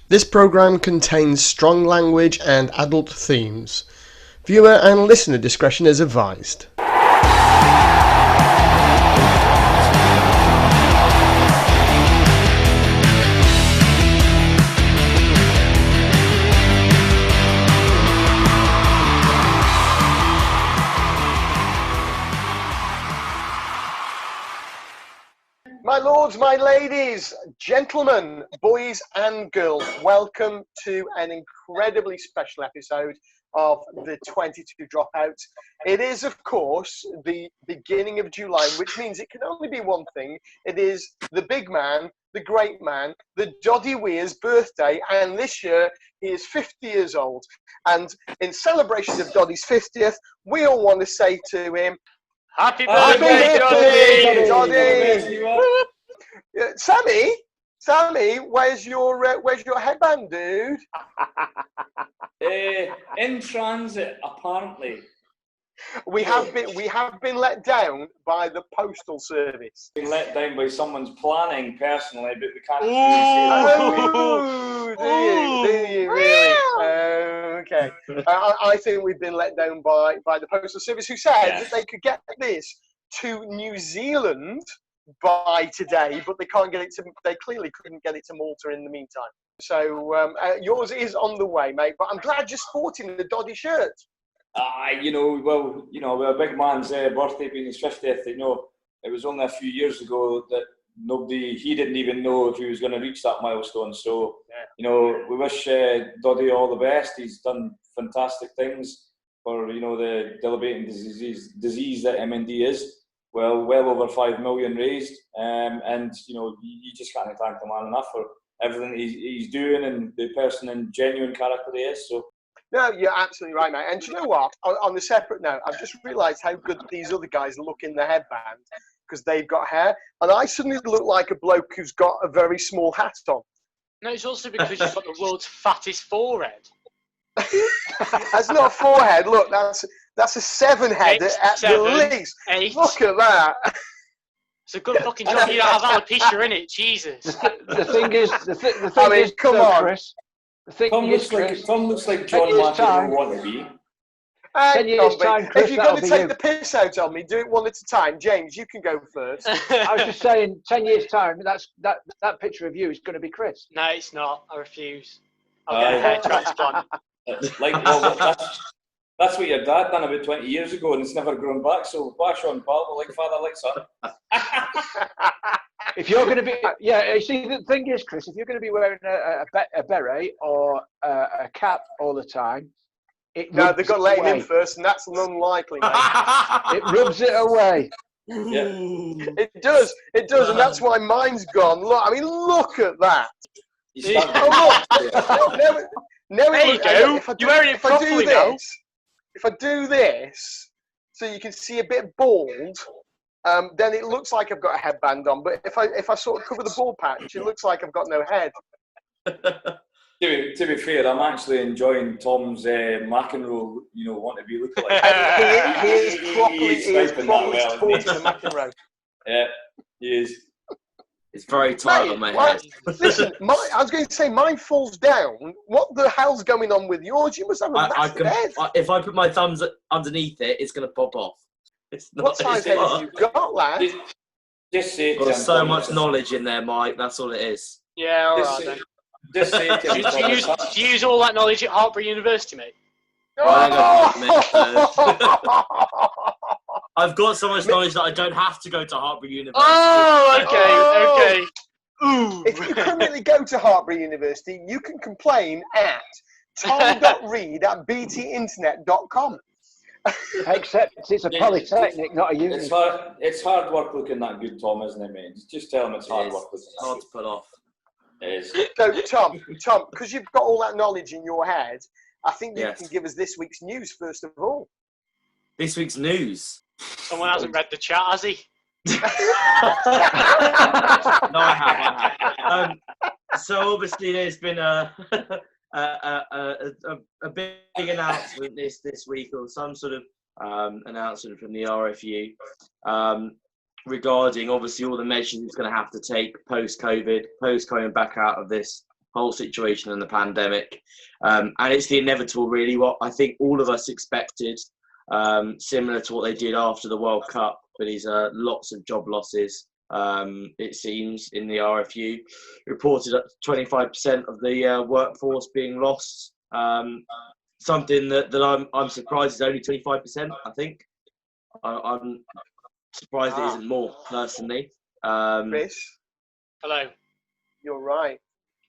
This program contains strong language and adult themes. Viewer and listener discretion is advised. My lords, my ladies, gentlemen, boys and girls, welcome to an incredibly special episode of the 22 Dropouts. It is, of course, the beginning of July, which means it can only be one thing. It is the big man, the great man, the Doddie Weir's birthday, and this year he is 50 years old. And in celebration of Doddie's 50th, we all want to say to him, Happy birthday, Doddie! Sammy, where's your headband, dude? In transit, apparently. We have been let down by the postal service. Been let down by someone's planning personally, but we can't Oh, do you really? Okay. I think we've been let down by the postal service, who said that they could get this to New Zealand by today, but they can't get it to. They clearly couldn't get it to Malta in the meantime. So yours is on the way, mate. But I'm glad you're sporting the Doddie shirt. a big man's birthday being his 50th. It was only a few years ago that he didn't even know if he was going to reach that milestone. So, we wish Doddie all the best. He's done fantastic things for, the debilitating disease that MND is. Well over 5 million raised, and you just can't thank the man enough for everything he's doing and the person and genuine character he is. So. No, you're absolutely right, mate. And do you know what? On a separate note, I've just realised how good these other guys look in the headband because they've got hair, and I suddenly look like a bloke who's got a very small hat on. No, it's also because you've got the world's fattest forehead. That's not a forehead. Look, that's a 7 head at the least. 8. Look at that. It's a good fucking job you don't have alopecia in it. Jesus. The thing is, come on, Chris. The thing is, Chris, Tom looks like John McEnroe wannabe. 10 years time, Chris, if you're going to take the piss out of me, do it one at a time. James, you can go first. I was just saying, 10 years time, that picture of you is going to be Chris. No, it's not. I refuse. I'll get a hair transplant. That's what your dad done about 20 years ago, and it's never grown back. So bash on, pal. Like father, like son. If you're going to be, you see, the thing is, Chris, if you're going to be wearing a beret or a cap all the time, they've got to let him in first, and that's unlikely, mate. It rubs it away. Yeah. It does, and that's why mine's gone. Look at that. There you go. You're wearing it properly now. If I do this, so you can see a bit bald, then it looks like I've got a headband on. But if I sort of cover the bald patch, it looks like I've got no head. To be fair, I'm actually enjoying Tom's McEnroe, want to be looking like. He is properly sporting the McEnroe. Yeah, he is. It's very tight on my head. Listen, I was going to say mine falls down. What the hell's going on with yours? You must have a massive head. If I put my thumbs underneath it, it's going to pop off. What size head have you got, lad? Just say Got so much knowledge in there, Mike. That's all it is. Yeah, all right then. Just say it. Do you use all that knowledge at Hartpury University, mate? I've got so much knowledge that I don't have to go to Hartpury University. Oh, okay. Ooh. If you currently go to Hartpury University, you can complain at tom.reed@btinternet.com. Except it's a polytechnic, not a uni. It's hard work looking that good, Tom, isn't it, mate? Just tell him it's hard work. It's hard to pull off. It is. So, Tom, because you've got all that knowledge in your head, I think you can give us this week's news first of all. This week's news. Someone hasn't read the chat, has he? No, I have. So obviously there's been a big announcement this week, or some sort of announcement from the RFU regarding obviously all the measures it's going to have to take post-COVID, post coming back out of this whole situation and the pandemic. And it's the inevitable, really, what I think all of us expected, similar to what they did after the World Cup. But these are lots of job losses, it seems, in the RFU. Reported up to 25% of the workforce being lost. Something that I'm surprised is only 25%, I think. I'm surprised it isn't more, personally. Chris, Hello. you're right.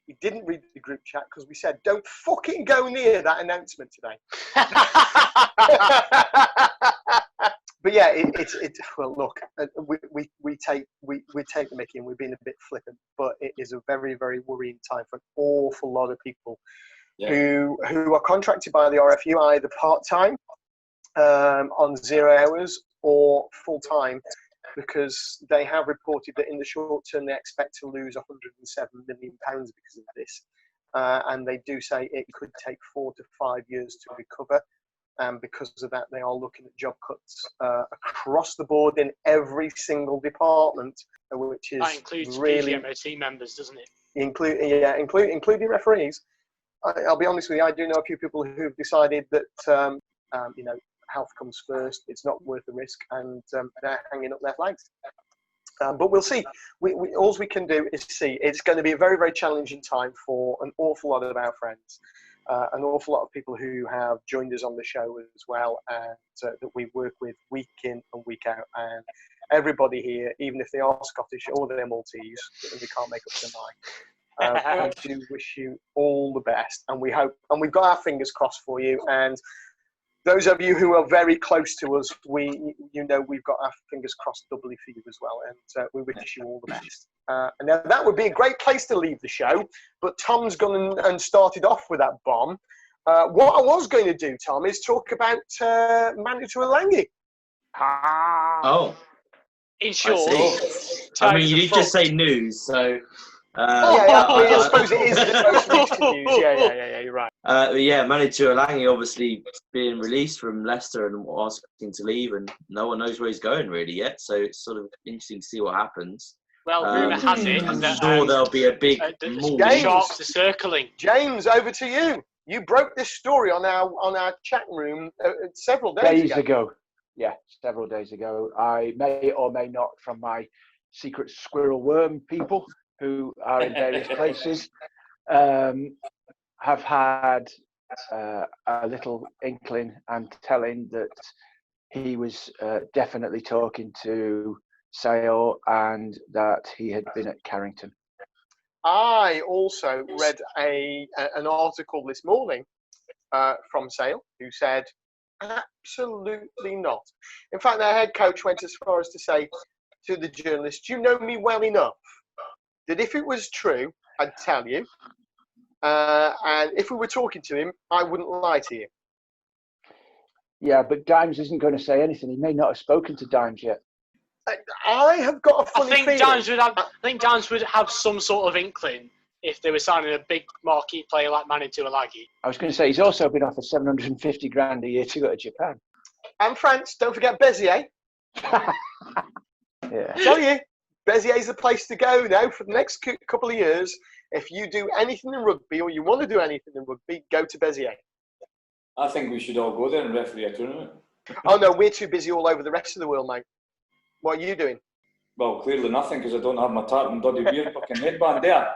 You didn't read the group chat because we said don't fucking go near that announcement today. But yeah, it's well. Look, we take the mickey and we've been a bit flippant, but it is a very, very worrying time for an awful lot of people who are contracted by the RFU, either part time on 0 hours or full time, because they have reported that in the short term they expect to lose £107 million because of this, and they do say it could take 4 to 5 years to recover. And because of that, they are looking at job cuts across the board in every single department, which is That includes really PGMOT members, doesn't it? including referees. I'll be honest with you, I do know a few people who've decided that health comes first. It's not worth the risk, and they're hanging up their flags. But we'll see. All we can do is see. It's going to be a very, very challenging time for an awful lot of our friends. An awful lot of people who have joined us on the show as well, and that we work with week in and week out. And everybody here, even if they are Scottish or they're Maltese, we can't make up their mind. I do wish you all the best, and we hope, and we've got our fingers crossed for you. And those of you who are very close to us, we've got our fingers crossed doubly for you as well, and we wish you all the best. And now that would be a great place to leave the show, but Tom's gone and started off with that bomb. What I was going to do, Tom, is talk about Manu Tuilagi. Oh. In short, I mean, you did just say news, so... I suppose it is the most recent news. Yeah, you're right. Manu Tuilagi obviously being released from Leicester and asking to leave, and no one knows where he's going really yet. So it's sort of interesting to see what happens. Well, rumour has it I'm that sure there'll be a big sharks are circling. James, over to you. You broke this story on our chat room several days ago. Yeah, several days ago. I may or may not, from my secret squirrel worm people who are in various places, have had a little inkling and telling that he was definitely talking to Sale and that he had been at Carrington. I also read an article this morning from Sale who said, absolutely not. In fact, their head coach went as far as to say to the journalist, you know me well enough that if it was true, I'd tell you. And if we were talking to him, I wouldn't lie to you. Yeah, but Dimes isn't going to say anything. He may not have spoken to Dimes yet. I have got a funny feeling. I think Dimes would have some sort of inkling if they were signing a big marquee player like Manu Tuilagi. I was going to say, he's also been offered 750 grand a year to go to Japan. And France, don't forget Béziers. Yeah. I tell you, Bézier's the place to go now for the next couple of years. If you do anything in rugby or you want to do anything in rugby, go to Béziers. I think we should all go there and referee a tournament. Oh no, we're too busy all over the rest of the world, mate. What are you doing? Well, clearly nothing, because I don't have my tartan Doddie Weir fucking headband there.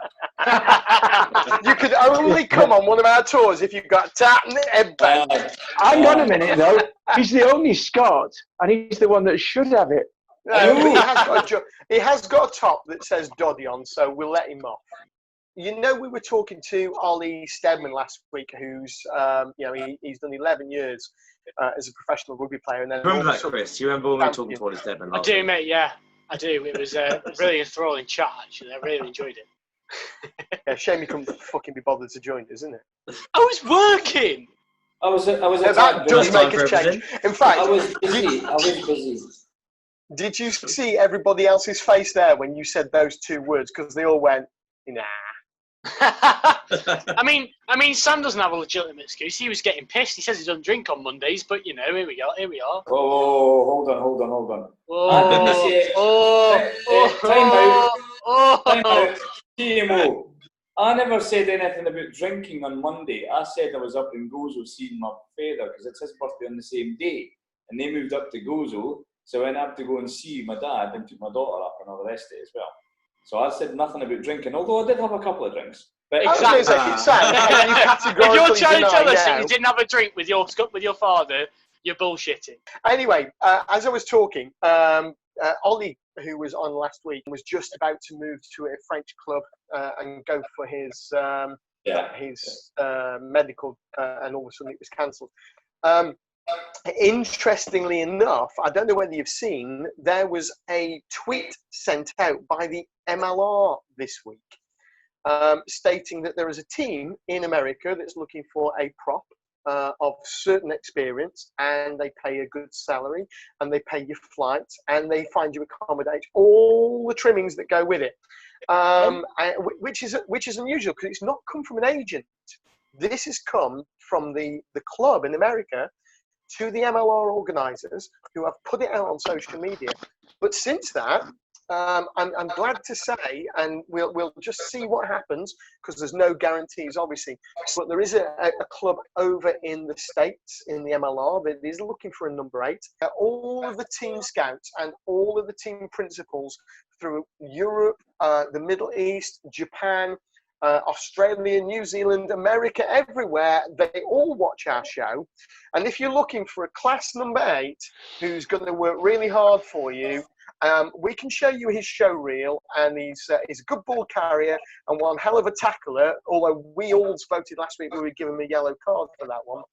You could only come on one of our tours if you've got tartan headband. Hang on a minute, though. He's the only Scot, and he's the one that should have it. No, he has got a top that says Doddie on, so we'll let him off. You know, we were talking to Ollie Steadman last week, who's, he's done 11 years as a professional rugby player. And then remember that, Chris? You remember when we were talking to Ollie Steadman? I do, mate, yeah. I do. It was a really enthralling chat, actually. I really enjoyed it. Yeah, shame you couldn't fucking be bothered to join, isn't it? I was working! That does make a change. In fact, I was busy. Did you see everybody else's face there when you said those two words? Because they all went, nah. I mean, Sam doesn't have a legitimate excuse. He was getting pissed. He says he doesn't drink on Mondays, but here we are. Oh, hold on. Time out. TMO. I never said anything about drinking on Monday. I said I was up in Gozo seeing my father because it's his birthday on the same day. And they moved up to Gozo, so I went up to go and see my dad and took my daughter up and all the rest of it as well. So I said nothing about drinking, although I did have a couple of drinks. But Exactly. Sam, can you categorically if you're trying to tell us now? that you didn't have a drink with your father, you're bullshitting. Anyway, as I was talking, Ollie, who was on last week, was just about to move to a French club and go for his medical, and all of a sudden it was cancelled. Interestingly enough, I don't know whether you've seen, there was a tweet sent out by the MLR this week stating that there is a team in America that's looking for a prop of certain experience, and they pay a good salary, and they pay your flights, and they find you accommodate all the trimmings that go with it, which is unusual because it's not come from an agent. This has come from the club in America to the MLR organisers who have put it out on social media. But since that, I'm glad to say, and we'll just see what happens because there's no guarantees, obviously. But there is a club over in the States in the MLR that is looking for a number 8. All of the team scouts and all of the team principals through Europe, the Middle East, Japan, Australia, New Zealand, America, everywhere, they all watch our show. And if you're looking for a class number 8 who's going to work really hard for you, we can show you his show reel, and he's a good ball carrier and one hell of a tackler, although we all voted last week we would give him a yellow card for that one.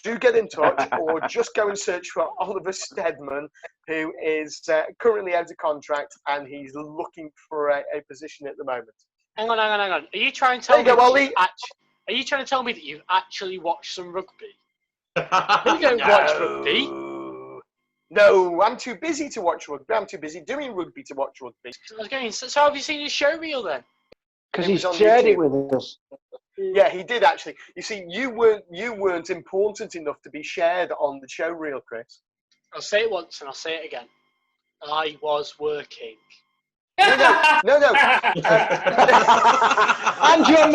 Do get in touch or just go and search for Oliver Steadman, who is currently out of contract and he's looking for a position at the moment. Hang on. Are you trying to tell me? Are you trying to tell me that you've actually watched some rugby? You don't watch rugby. No, I'm too busy to watch rugby. I'm too busy doing rugby to watch rugby. So have you seen his show reel then? Because he shared it with us. Yeah, he did actually. You see, you weren't important enough to be shared on the show reel, Chris. I'll say it once and I'll say it again. I was working. No. And your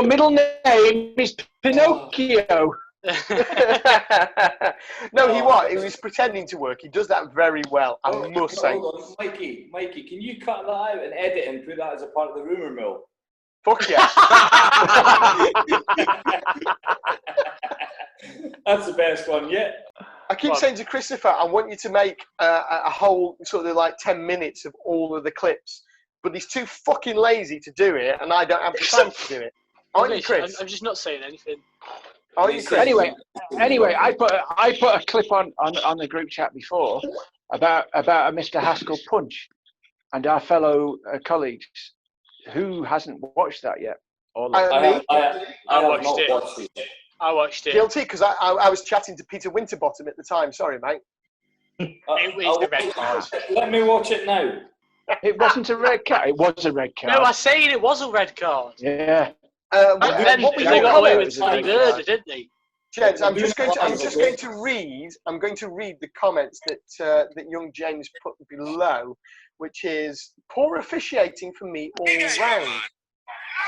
middle name is Pinocchio. No, he was pretending to work. He does that very well, I must say. Hold on, Mikey, can you cut that out and edit and put that as a part of the rumour mill? Fuck yeah. That's the best one yet. I keep saying to Christopher, I want you to make a whole sort of like 10 minutes of all of the clips, but he's too fucking lazy to do it, and I don't have the time to do it. Aren't you, Chris? I'm just not saying anything. Aren't you, Chris? Anyway, I put a clip on the group chat before about a Mr. Haskell punch, and our fellow colleagues who hasn't watched that yet. I watched it. I watched it. Guilty, because I was chatting to Peter Winterbottom at the time. Sorry, mate. It was the red card. Let me watch it now. It wasn't a red card. It was a red card. No, I say it was a red card. Yeah. What they got away with something good, didn't they? Gents, I'm going to read the comments that young James put below, which is poor officiating for me all round.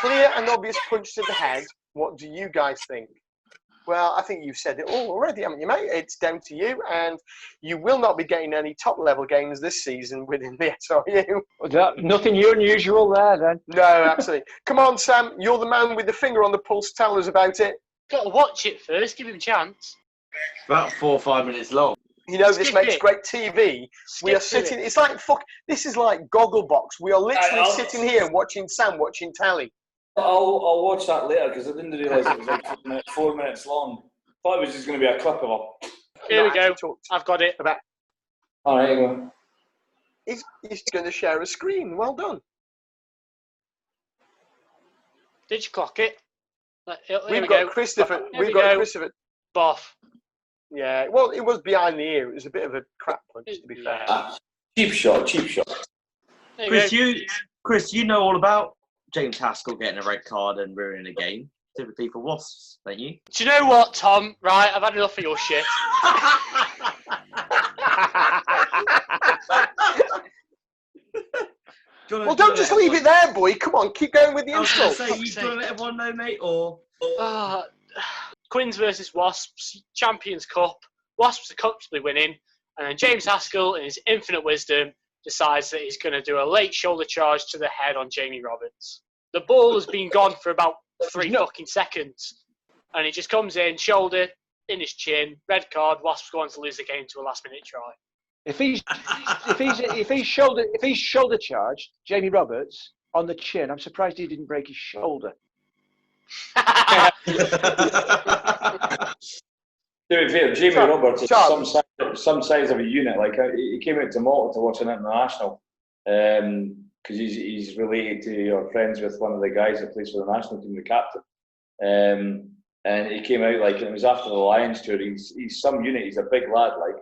Clear and obvious punch to the head. What do you guys think? Well, I think you've said it all already, haven't you, mate? It's down to you, and you will not be getting any top-level games this season within the SRU. Nothing unusual there, then. No, absolutely. Come on, Sam. You're the man with the finger on the pulse. Tell us about it. Got to watch it first. Give him a chance. About 4 or 5 minutes long. You know, this makes great TV. We are sitting. It's like this is like Gogglebox. We are literally sitting here watching Sam watching telly. I'll watch that later because I didn't realise it was like 4 minutes long. Thought it was just going to be a clip of it. Here we go. I've got it. All right, go. He's going to share a screen. Well done. Did you clock it? We've got Christopher. We've got Christopher. Boff. Yeah. Well, it was behind the ear. It was a bit of a crap punch, to be fair. Cheap shot. Chris, you know all about James Haskell getting a red card and ruining a game, typically for Wasps, don't you? Do you know what, Tom? Right, I've had enough of your shit. Well, don't just leave it there, boy. Come on, keep going with the insult. Say, you gonna let everyone know, mate, or? Quins versus Wasps, Champions Cup. Wasps are comfortably winning, and then James Haskell, in his infinite wisdom, decides that he's going to do a late shoulder charge to the head on Jamie Roberts. The ball has been gone for about 3 fucking seconds, and he just comes in, shoulder in his chin, red card. Wasps go on to lose the game to a last-minute try. If he's shoulder charged Jamie Roberts on the chin, I'm surprised he didn't break his shoulder. To be fair, Jamie Roberts is some size of a unit. Like he came out to Malta to watch an international because he's related to or friends with one of the guys that plays for the national team, the captain. And he came out like, and it was after the Lions tour. He's some unit. He's a big lad. Like.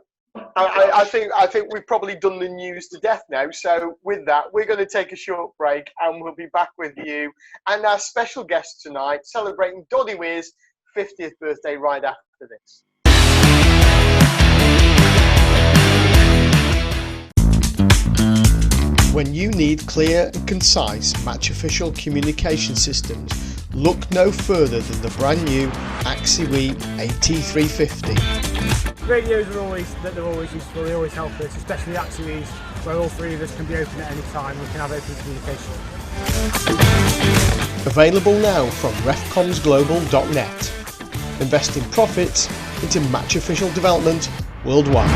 I think we've probably done the news to death now. So with that, we're going to take a short break, and we'll be back with you and our special guest tonight, celebrating Doddie Weir's 50th birthday right after this. When you need clear and concise match official communication systems, look no further than the brand new AXIWE AT350. Radios they're always useful, they always help us, especially AXIWEs, where all three of us can be open at any time, we can have open communication. Available now from refcomsglobal.net. Investing profits into match official development worldwide.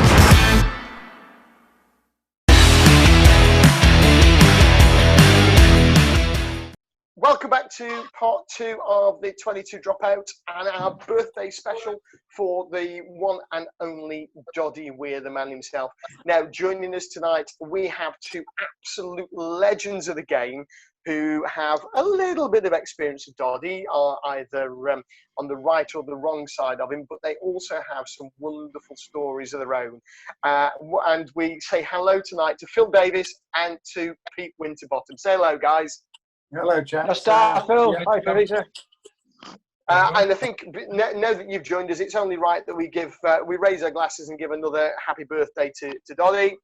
Welcome back to part 2 of the 22 Dropout and our birthday special for the one and only Doddie Weir, the man himself. Now, joining us tonight, we have 2 absolute legends of the game who have a little bit of experience of Doddie, either on the right or the wrong side of him, but they also have some wonderful stories of their own. And we say hello tonight to Phil Davis and to Pete Winterbottom. Say hello, guys. Hello, Jack. Phil. Yeah. Hi, Teresa. And I think now that you've joined us, it's only right that we raise our glasses and give another happy birthday to Doddie.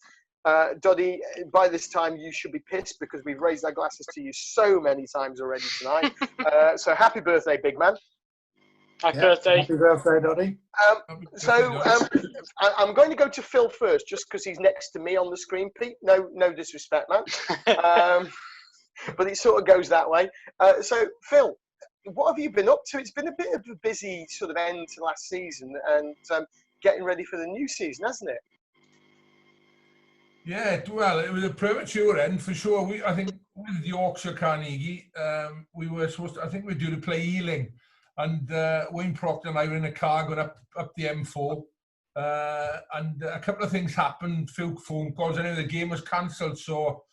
Doddie, by this time you should be pissed because we've raised our glasses to you so many times already tonight. So happy birthday, big man. Happy birthday. Happy birthday, Doddie. I'm going to go to Phil first, just because he's next to me on the screen, Pete. No disrespect, man. But it sort of goes that way. So, Phil, what have you been up to? It's been a bit of a busy sort of end to last season and getting ready for the new season, hasn't it? Yeah, well, it was a premature end for sure. I think with Yorkshire Carnegie, we were supposed to, I think we were due to play Ealing. And Wayne Proctor and I were in a car going up the M4. And a couple of things happened, few phone calls. I know the game was cancelled, so...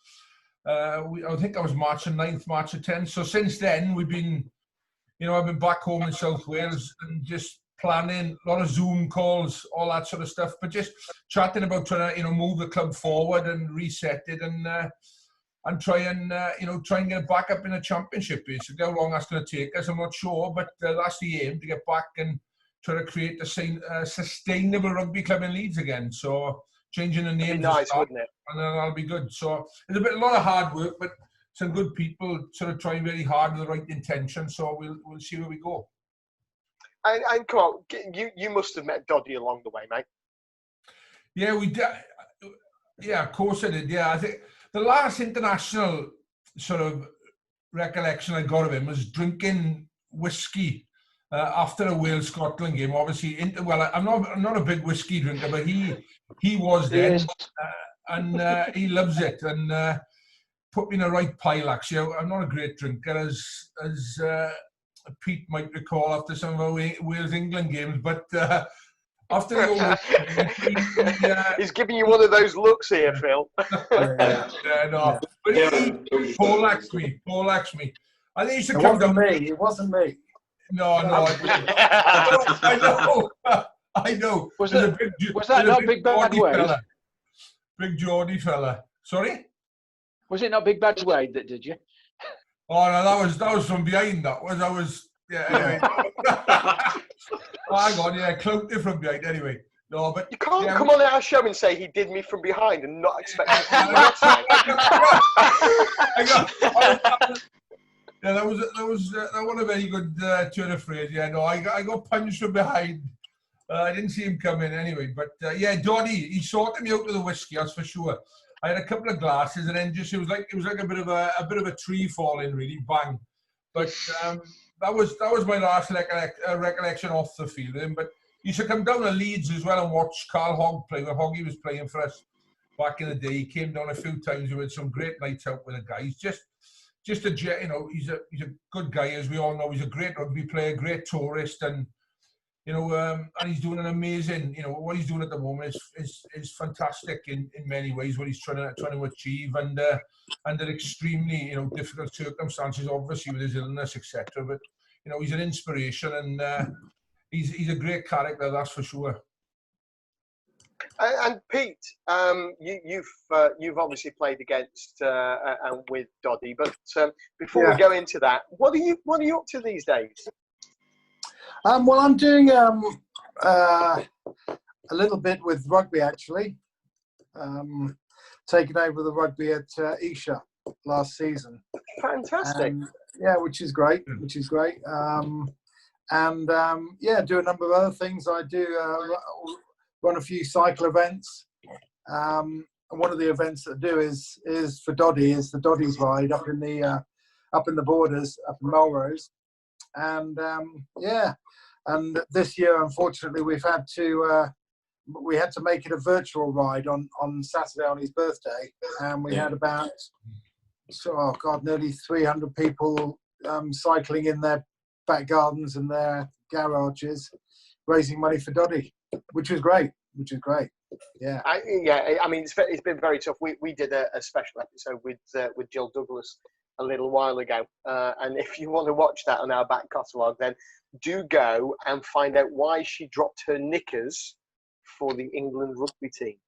I think that was March the 9th, March the 10th. So since then, we've been, I've been back home in South Wales and just planning, a lot of Zoom calls, all that sort of stuff, but just chatting about trying to, move the club forward and reset it and try and get back up in the championship, basically. How long that's going to take us, I'm not sure, but that's the aim, to get back and try to create a sustainable rugby club in Leeds again. So changing the name. Nice, wouldn't it? And then that'll be good. So it's a lot of hard work, but some good people sort of trying very hard with the right intention. So we'll see where we go. And come on, you must have met Doddie along the way, mate. Yeah, we did. Yeah, of course I did. Yeah, I think the last international sort of recollection I got of him was drinking whiskey after a Wales-Scotland game. Obviously, I'm not a big whiskey drinker, but he was then, and he loves it, and put me in the right pile. Actually, I'm not a great drinker, as Pete might recall after some of our Wales-England games, but after the old, he's giving you one of those looks here, Phil. No, but he poleaxed me. I think he should come down. It wasn't me. No, I know. Was that not Big Bad Wade? Big Geordie fella. Sorry? Was it not Big Bad Wade that did you? Oh no, that was from behind. Anyway. Oh, hang on, cloaked it from behind. Anyway, No, but You can't yeah, come on our show and say he did me from behind and not expect me to do Yeah, that was a very good turn of phrase. Yeah, no, I got punched from behind. I didn't see him come in anyway. But yeah, Doddie, he sorted me out with the whiskey, that's for sure. I had a couple of glasses, and then just it was like a bit of a tree falling, really, bang. But that was my last recollection off the field. But you should come down to Leeds as well and watch Carl Hogg play. When Hoggy was playing for us back in the day, he came down a few times. We had some great nights out with the guys. Just a, you know, he's a good guy, as we all know. He's a great rugby player, great tourist, and you know, and he's doing an amazing. You know, what he's doing at the moment is fantastic in many ways. What he's trying to achieve, and under extremely, you know, difficult circumstances, obviously with his illness, etc. But you know, he's an inspiration, and he's a great character, that's for sure. And Pete, you've obviously played against and with Doddie, but before we go into that, what are you up to these days? Well, I'm doing a little bit with rugby actually. Taking over the rugby at Isha last season. Fantastic. Yeah, which is great. Yeah, do a number of other things. I do run a few cycle events. And one of the events that I do is for Doddie, is the Doddie's ride up in the borders, up in Melrose. And yeah, and this year, unfortunately, we had to make it a virtual ride on Saturday on his birthday, and we had about nearly 300 people cycling in their back gardens and their garages, raising money for Doddie, which is great. Yeah. I mean, it's been very tough. We did a special episode with Jill Douglas a little while ago, and if you want to watch that on our back catalogue, then do go and find out why she dropped her knickers for the England rugby team.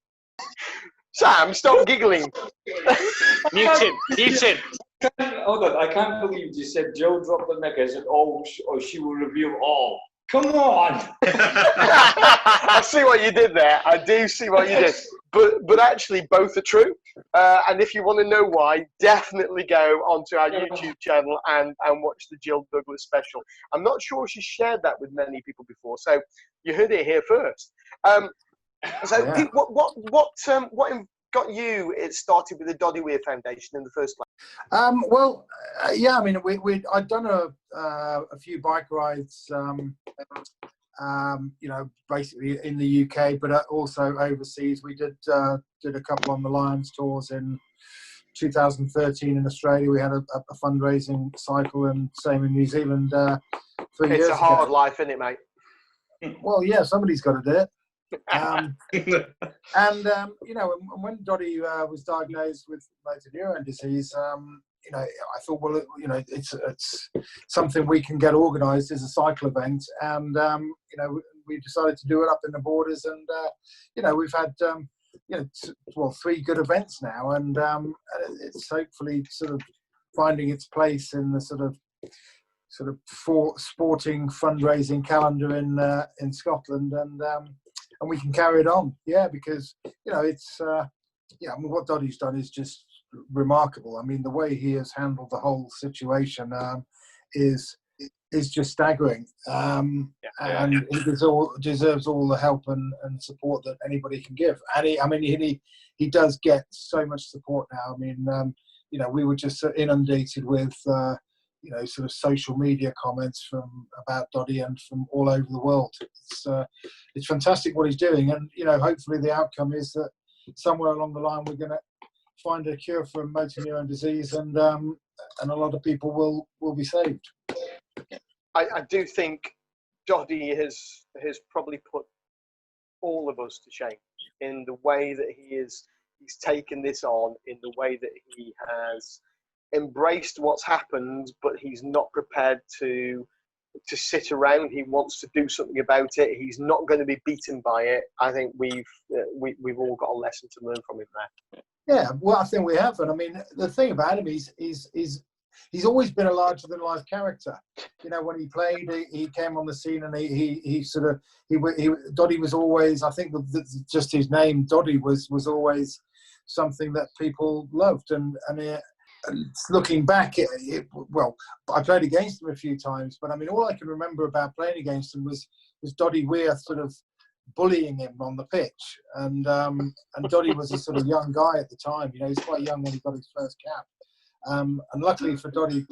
Sam, stop giggling. Mute him. Hold on, I can't believe you said Jill dropped the knickers and she will reveal all. Come on! I see what you did there. I do see what you did. But actually, both are true. And if you want to know why, definitely go onto our YouTube channel and watch the Jill Douglas special. I'm not sure she shared that with many people before, so you heard it here first. Pete, what got you started with the Doddie Weir Foundation in the first place? Yeah, I mean, I'd done a few bike rides, you know, basically in the UK, but also overseas. We did a couple on the Lions tours in 2013 in Australia. We had a fundraising cycle, and same in New Zealand 3 years ago. It's a hard life, isn't it, mate? Well, yeah, somebody's got to do it. You know, when Doddie was diagnosed with motor neurone disease, you know, I thought, well, you know, it's something we can get organised as a cycle event, and you know, we decided to do it up in the borders, and you know, we've had you know, 3 good events now, and it's hopefully sort of finding its place in the sort of sporting fundraising calendar in Scotland, and we can carry it on, yeah, because you know, it's yeah, I mean, what Doddie's done is just remarkable. I mean, the way he has handled the whole situation is just staggering, and he deserves all the help and support that anybody can give. And he does get so much support now. I mean, you know, we were just inundated with you know, sort of social media comments about Doddie and from all over the world. It's fantastic what he's doing, and you know, hopefully the outcome is that somewhere along the line we're going to find a cure for motor neurone disease, and a lot of people will be saved. I do think Doddie has probably put all of us to shame in the way that he's taken this on, in the way that he has embraced what's happened, but he's not prepared to sit around. He wants to do something about it. He's not going to be beaten by it. I think we've all got a lesson to learn from him there. Yeah, well, I think we have. And I mean, the thing about him is he's always been a larger than life character. You know, when he played, he came on the scene, and he Doddie was always, I think, just his name Doddie was always something that people loved, and looking back, well, I played against him a few times, but I mean, all I can remember about playing against him was Doddie Weir sort of bullying him on the pitch, and Doddie was a sort of young guy at the time. You know, he was quite young when he got his first cap, and luckily for Doddie,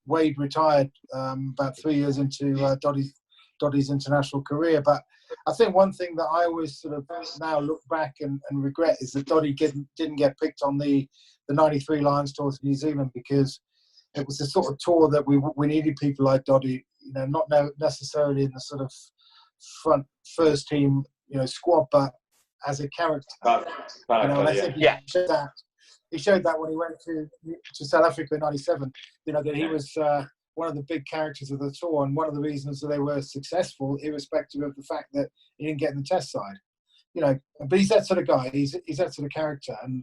Wade retired about 3 years into Doddie's international career. But I think one thing that I always sort of now look back and regret is that Doddie didn't get picked on the 93 Lions tour to New Zealand, because it was the sort of tour that we needed people like Doddie, you know, not necessarily in the sort of first team, you know, squad, but as a character. You know, and I think he showed that when he went to South Africa in '97. You know, that he was one of the big characters of the tour, and one of the reasons that they were successful, irrespective of the fact that he didn't get in the test side. You know, but he's that sort of guy. He's that sort of character, and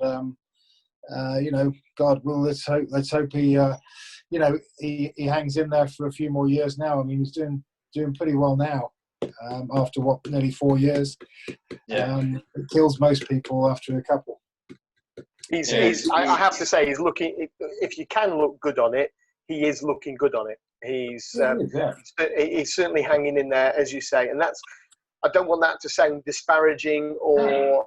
you know, God, well, let's hope he, you know, he hangs in there for a few more years now. I mean, he's doing pretty well now. After nearly 4 years, it kills most people after a couple. I have to say, he's looking. If you can look good on it, he is looking good on it. He's certainly hanging in there, as you say, and that's. I don't want that to sound disparaging or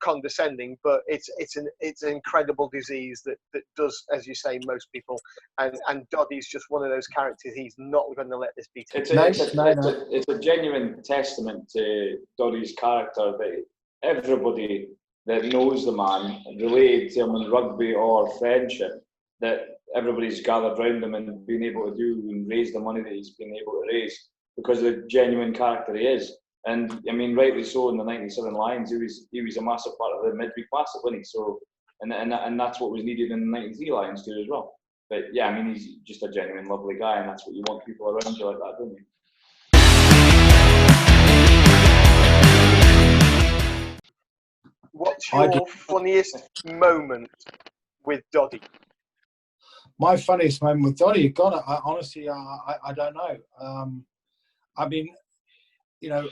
condescending, but it's an incredible disease that does, as you say, most people. And Doddie's just one of those characters. He's not going to let this be taken. It's a genuine testament to Doddie's character that everybody that knows the man, related to him in rugby or friendship, that everybody's gathered around him and been able to do and raise the money that he's been able to raise because of the genuine character he is. And I mean, rightly so, in the '97 Lions, he was a massive part of the midweek classic, wasn't he? So, and that's what was needed in the '93 Lions too as well. But yeah, I mean, he's just a genuine, lovely guy, and that's what you want people around you like that, don't you? What's your funniest moment with Doddie? My funniest moment with Doddie, God, honestly, I don't know. I mean, you know,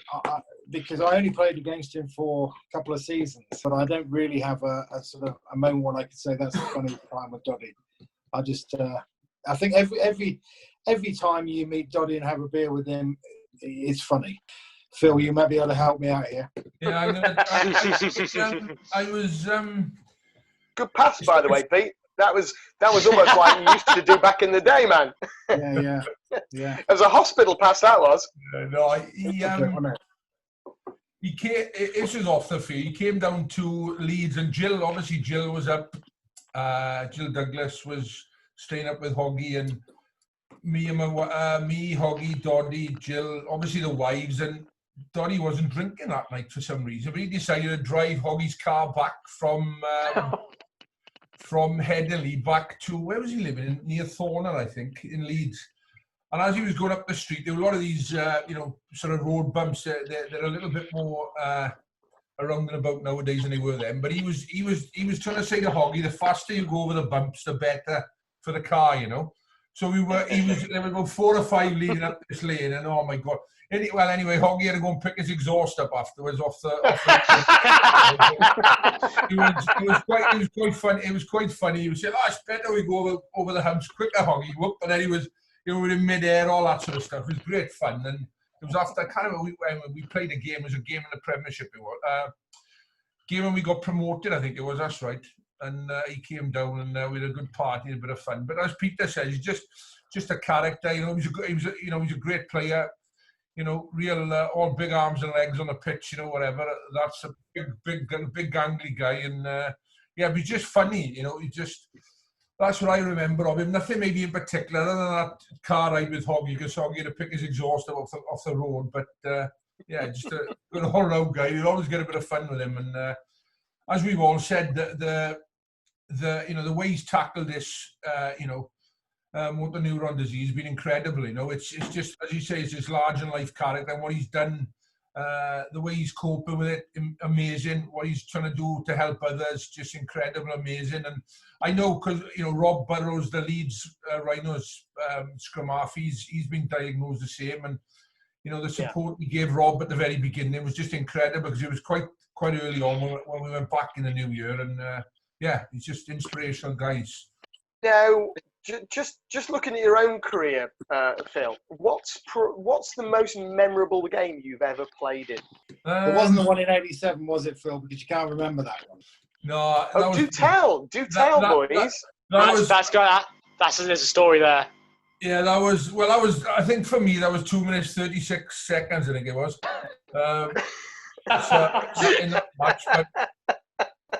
because I only played against him for a couple of seasons, but I don't really have a sort of a moment when I could say that's the funniest time with Doddie. I just, I think every time you meet Doddie and have a beer with him, it's funny. Phil, you may be able to help me out here. Yeah, I was. Good pass, by the way, Pete. That was almost like you used to do back in the day, man. Yeah. It was a hospital pass, that was. He came. This was off the field. He came down to Leeds, and Jill was up. Jill Douglas was staying up with Hoggy, and me, Hoggy, Doddie, Jill, obviously the wives, and Doddie wasn't drinking that night for some reason, but he decided to drive Hoggy's car back from Headingley back to, where was he living? Near Thornton, I think, in Leeds. And as he was going up the street, there were a lot of these, you know, sort of road bumps. They're a little bit more around and about nowadays than they were then. But he was trying to say to Hoggy, the faster you go over the bumps, the better for the car, you know. So there were about 4 or 5 leading up this lane, and oh my God. Anyway, Hoggy had to go and pick his exhaust up afterwards off the it was quite funny. It was quite funny. He was saying, "Oh, it's better we go over the humps quicker, Hoggy." Whoop, and then he was, you know, in mid-air, all that sort of stuff. It was great fun, and it was after kind of we played a game. It was a game in the Premiership. It was game when we got promoted. I think it was. That's right. And he came down, and we had a good party, a bit of fun. But as Peter says, he's just a character. You know, he was a great player. You know, real all big arms and legs on the pitch. You know, whatever. That's a big gangly guy, and yeah, but he's just funny. You know, that's what I remember of him. Nothing maybe in particular, other than that car ride with Hoggy, because Hoggy had to pick his exhaust off the road. But yeah, just a good all-round guy. You'd always get a bit of fun with him, and as we've all said, the way he's tackled this, motor neuron disease has been incredible. You know, it's just, as you say, it's this large in life character, and what he's done The way he's coping with it, amazing. What he's trying to do to help others, just incredible, amazing. And I know because, you know, Rob Burrows, the Leeds Rhinos scrum half, he's been diagnosed the same. And, you know, the support we gave Rob at the very beginning was just incredible because it was quite early on when we went back in the new year. And, he's just inspirational guys. Now, just looking at your own career, Phil, what's the most memorable game you've ever played in? It wasn't the one in '87, was it, Phil? Because you can't remember that one. No. Do tell, boys. There's a story there. Yeah, that was. I think for me that was 2 minutes 36 seconds. I think it was. In that match, but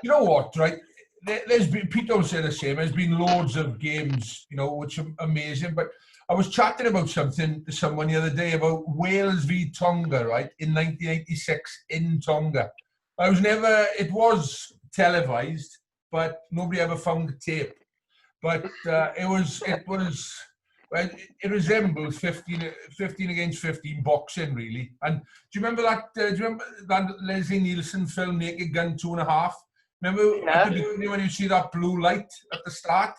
you know what, right? There's been, Peter will say the same, there's been loads of games, you know, which are amazing, but I was chatting about something to someone the other day about Wales v Tonga, right, in 1986 in Tonga. It was televised, but nobody ever found the tape. But it resembles 15 against 15 boxing, really. And do you remember that Leslie Nielsen film, Naked Gun 2.5? Remember at the beginning when you see that blue light at the start?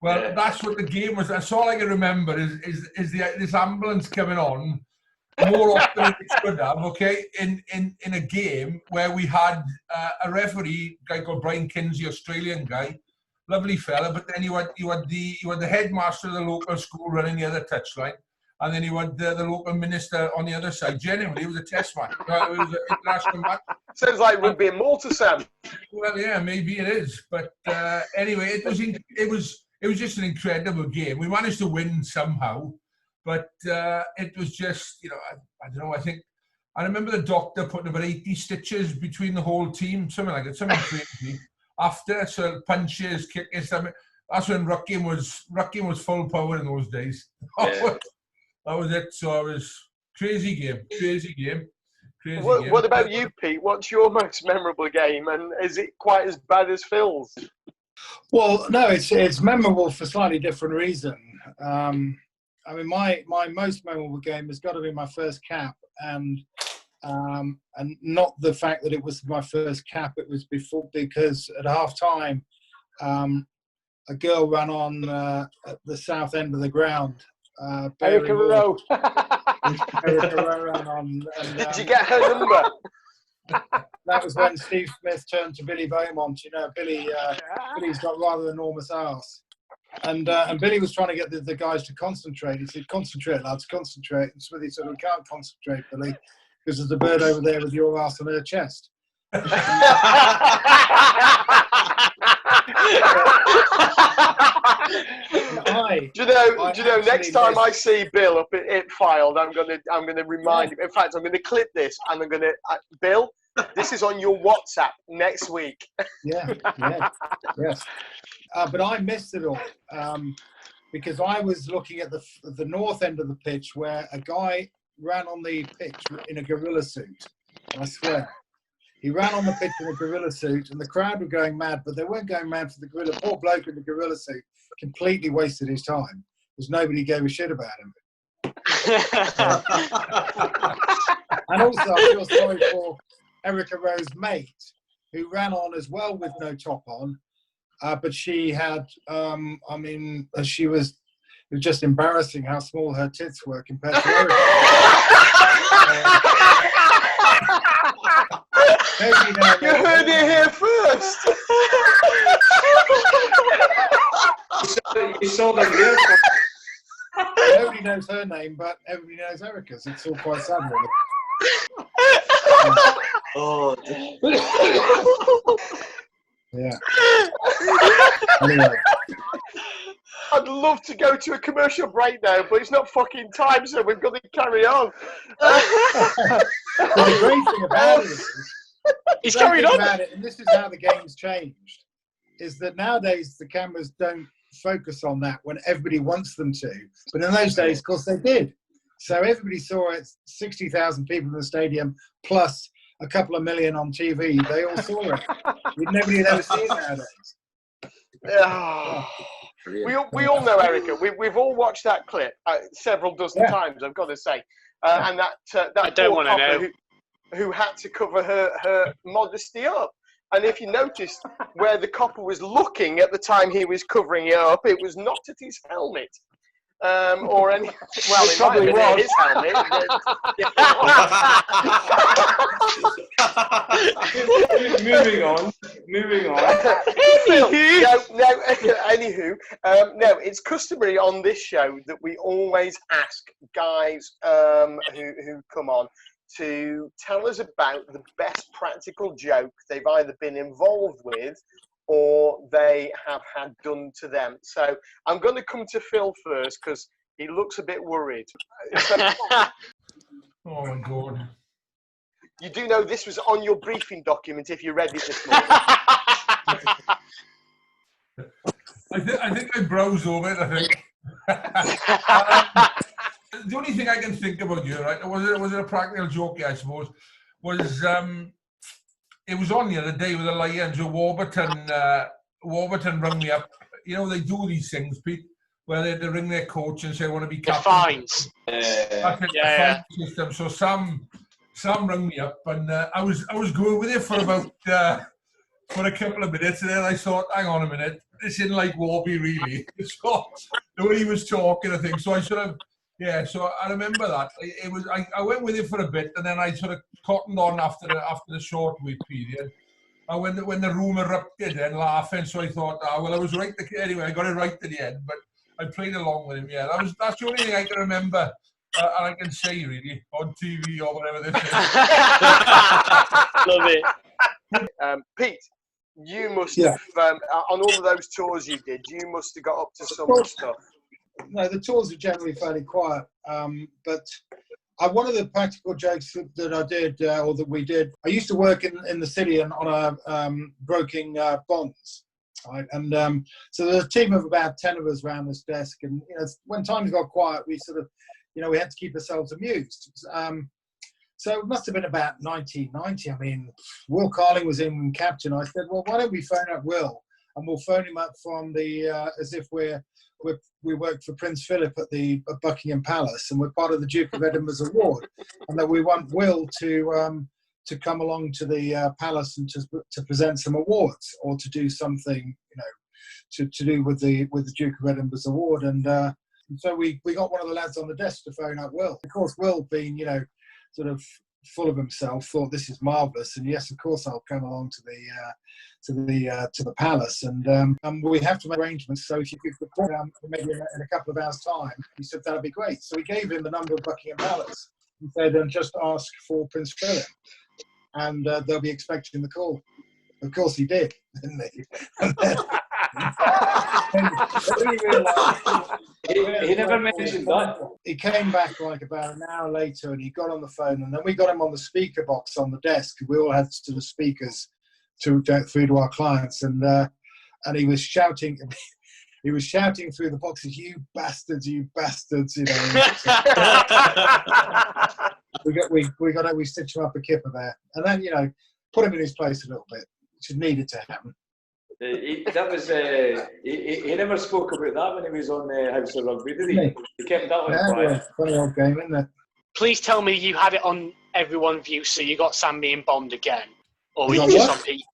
Well, that's what the game was. That's all I can remember is this ambulance coming on more often than it should have, okay, in a game where we had a referee, a guy called Brian Kinsey, Australian guy, lovely fella, but then you had the headmaster of the local school running the other touchline, and then you had the local minister on the other side. Genuinely, it was a test match. It was an international match. Sounds like rugby in Malta, Sam. Well, yeah, maybe it is. But anyway, it was just an incredible game. We managed to win somehow, but it was just, you know, I don't know. I remember the doctor putting about 80 stitches between the whole team, something like that, something crazy. After, so punches, kicks. I mean, that's when rucking was full power in those days. Yeah. That was it. So it was crazy game. What about you, Pete? What's your most memorable game, and is it quite as bad as Phil's? Well, no, it's memorable for a slightly different reason. I mean, my most memorable game has got to be my first cap, and not the fact that it was my first cap. It was because at half time, a girl ran on at the south end of the ground. Erica Rowe. Erica Rowe ran on. And, did you get her number? That was when Steve Smith turned to Billy Beaumont. You know, Billy's got rather enormous arse. And Billy was trying to get the guys to concentrate. He said, "Concentrate, lads, concentrate." And Smithy said, "We can't concentrate, Billy, because there's a bird over there with your arse on her chest." Do you know? Next time I see Bill up at It Filed, I'm gonna remind him. In fact, I'm gonna clip this and I'm gonna Bill, this is on your WhatsApp next week. Yes. But I missed it all because I was looking at the north end of the pitch where a guy ran on the pitch in a gorilla suit. I swear. He ran on the pitch in a gorilla suit, and the crowd were going mad, but they weren't going mad for the gorilla. Poor bloke in the gorilla suit completely wasted his time because nobody gave a shit about him. And also, I feel sorry for Erica Rowe's mate, who ran on as well with no top on, but she had, it was just embarrassing how small her tits were compared to Erica. You heard it here first. You saw them here. Nobody knows her name, but everybody knows Erica's. It's all quite sad, really. Oh. Yeah. Anyway. I'd love to go to a commercial break now, but it's not fucking time, so we've got to carry on. The great thing about it is, he's carried on. And this is how the game's changed, is that nowadays the cameras don't focus on that when everybody wants them to. But in those days, of course, they did. So everybody saw it, 60,000 people in the stadium, plus a couple of million on TV. They all saw it. Nobody had ever seen it nowadays. We all know Erica. We've all watched that clip several dozen times, I've got to say. And that I don't want to know. who had to cover her modesty up. And if you noticed where the copper was looking at the time he was covering it up, it was not at his helmet. Or any, well, it probably was his helmet. Moving on. Anywho, no, it's customary on this show that we always ask guys who come on to tell us about the best practical joke they've either been involved with or they have had done to them. So I'm going to come to Phil first because he looks a bit worried. Oh my God. You do know this was on your briefing document if you read it this morning. I think I browsed over it, I think. The only thing I can think about you, right, was it a practical joke, I suppose, was it was on the other day with the Lions, Warburton rang me up. You know, they do these things, Pete, where they ring their coach and say, I want to be captain. Fines. Fine system. So Sam rang me up, and I was going with it for about for a couple of minutes, and then I thought, hang on a minute, this isn't like Warby really. So the way he was talking, I think. So I sort of, so I remember that. It was I went with it for a bit, and then I sort of cottoned on after the short week period. And when the room erupted and laughing, so I thought, well, I was right. Anyway, I got it right to the end, but I played along with him. Yeah, that's the only thing I can remember, and I can say really on TV or whatever this is. Love it. Pete, you must have on all of those tours you did. You must have got up to some stuff. No, the tours are generally fairly quiet, but one of the practical jokes that I did, or that we did, I used to work in the city on a broking bonds, right? And so there's a team of about 10 of us around this desk, and when times got quiet, we sort of, we had to keep ourselves amused. So it must have been about 1990. I mean, Will Carling was in captain. I said, well, why don't we phone up Will, and we'll phone him up from the as if we work for Prince Philip at the Buckingham Palace, and we're part of the Duke of Edinburgh's award, and that we want Will to come along to the palace and to present some awards or to do something, to do with the Duke of Edinburgh's award. And so we got one of the lads on the desk to phone up Will. Of course, Will, being sort of full of himself, thought this is marvellous, and yes, of course, I'll come along to the palace, and we have to make arrangements. So if you could report maybe in a couple of hours' time, he said that'd be great. So we gave him the number of Buckingham Palace. He said, and just ask for Prince Philip, and they'll be expecting the call. Of course, he did, didn't he? He never mentioned that. He came back like about an hour later, and he got on the phone, and then we got him on the speaker box on the desk. We all had sort of speakers through to our clients, and he was shouting. He was shouting through the boxes, "You bastards! You bastards!" We stitched him up a kipper there, and then put him in his place a little bit, which needed to happen. He never spoke about that when he was on House of Rugby, did he? He kept that one quiet. Funny old game, isn't it? Please tell me you had it on everyone view, so you got Sam being bombed again, or were You you got just what? on Pete?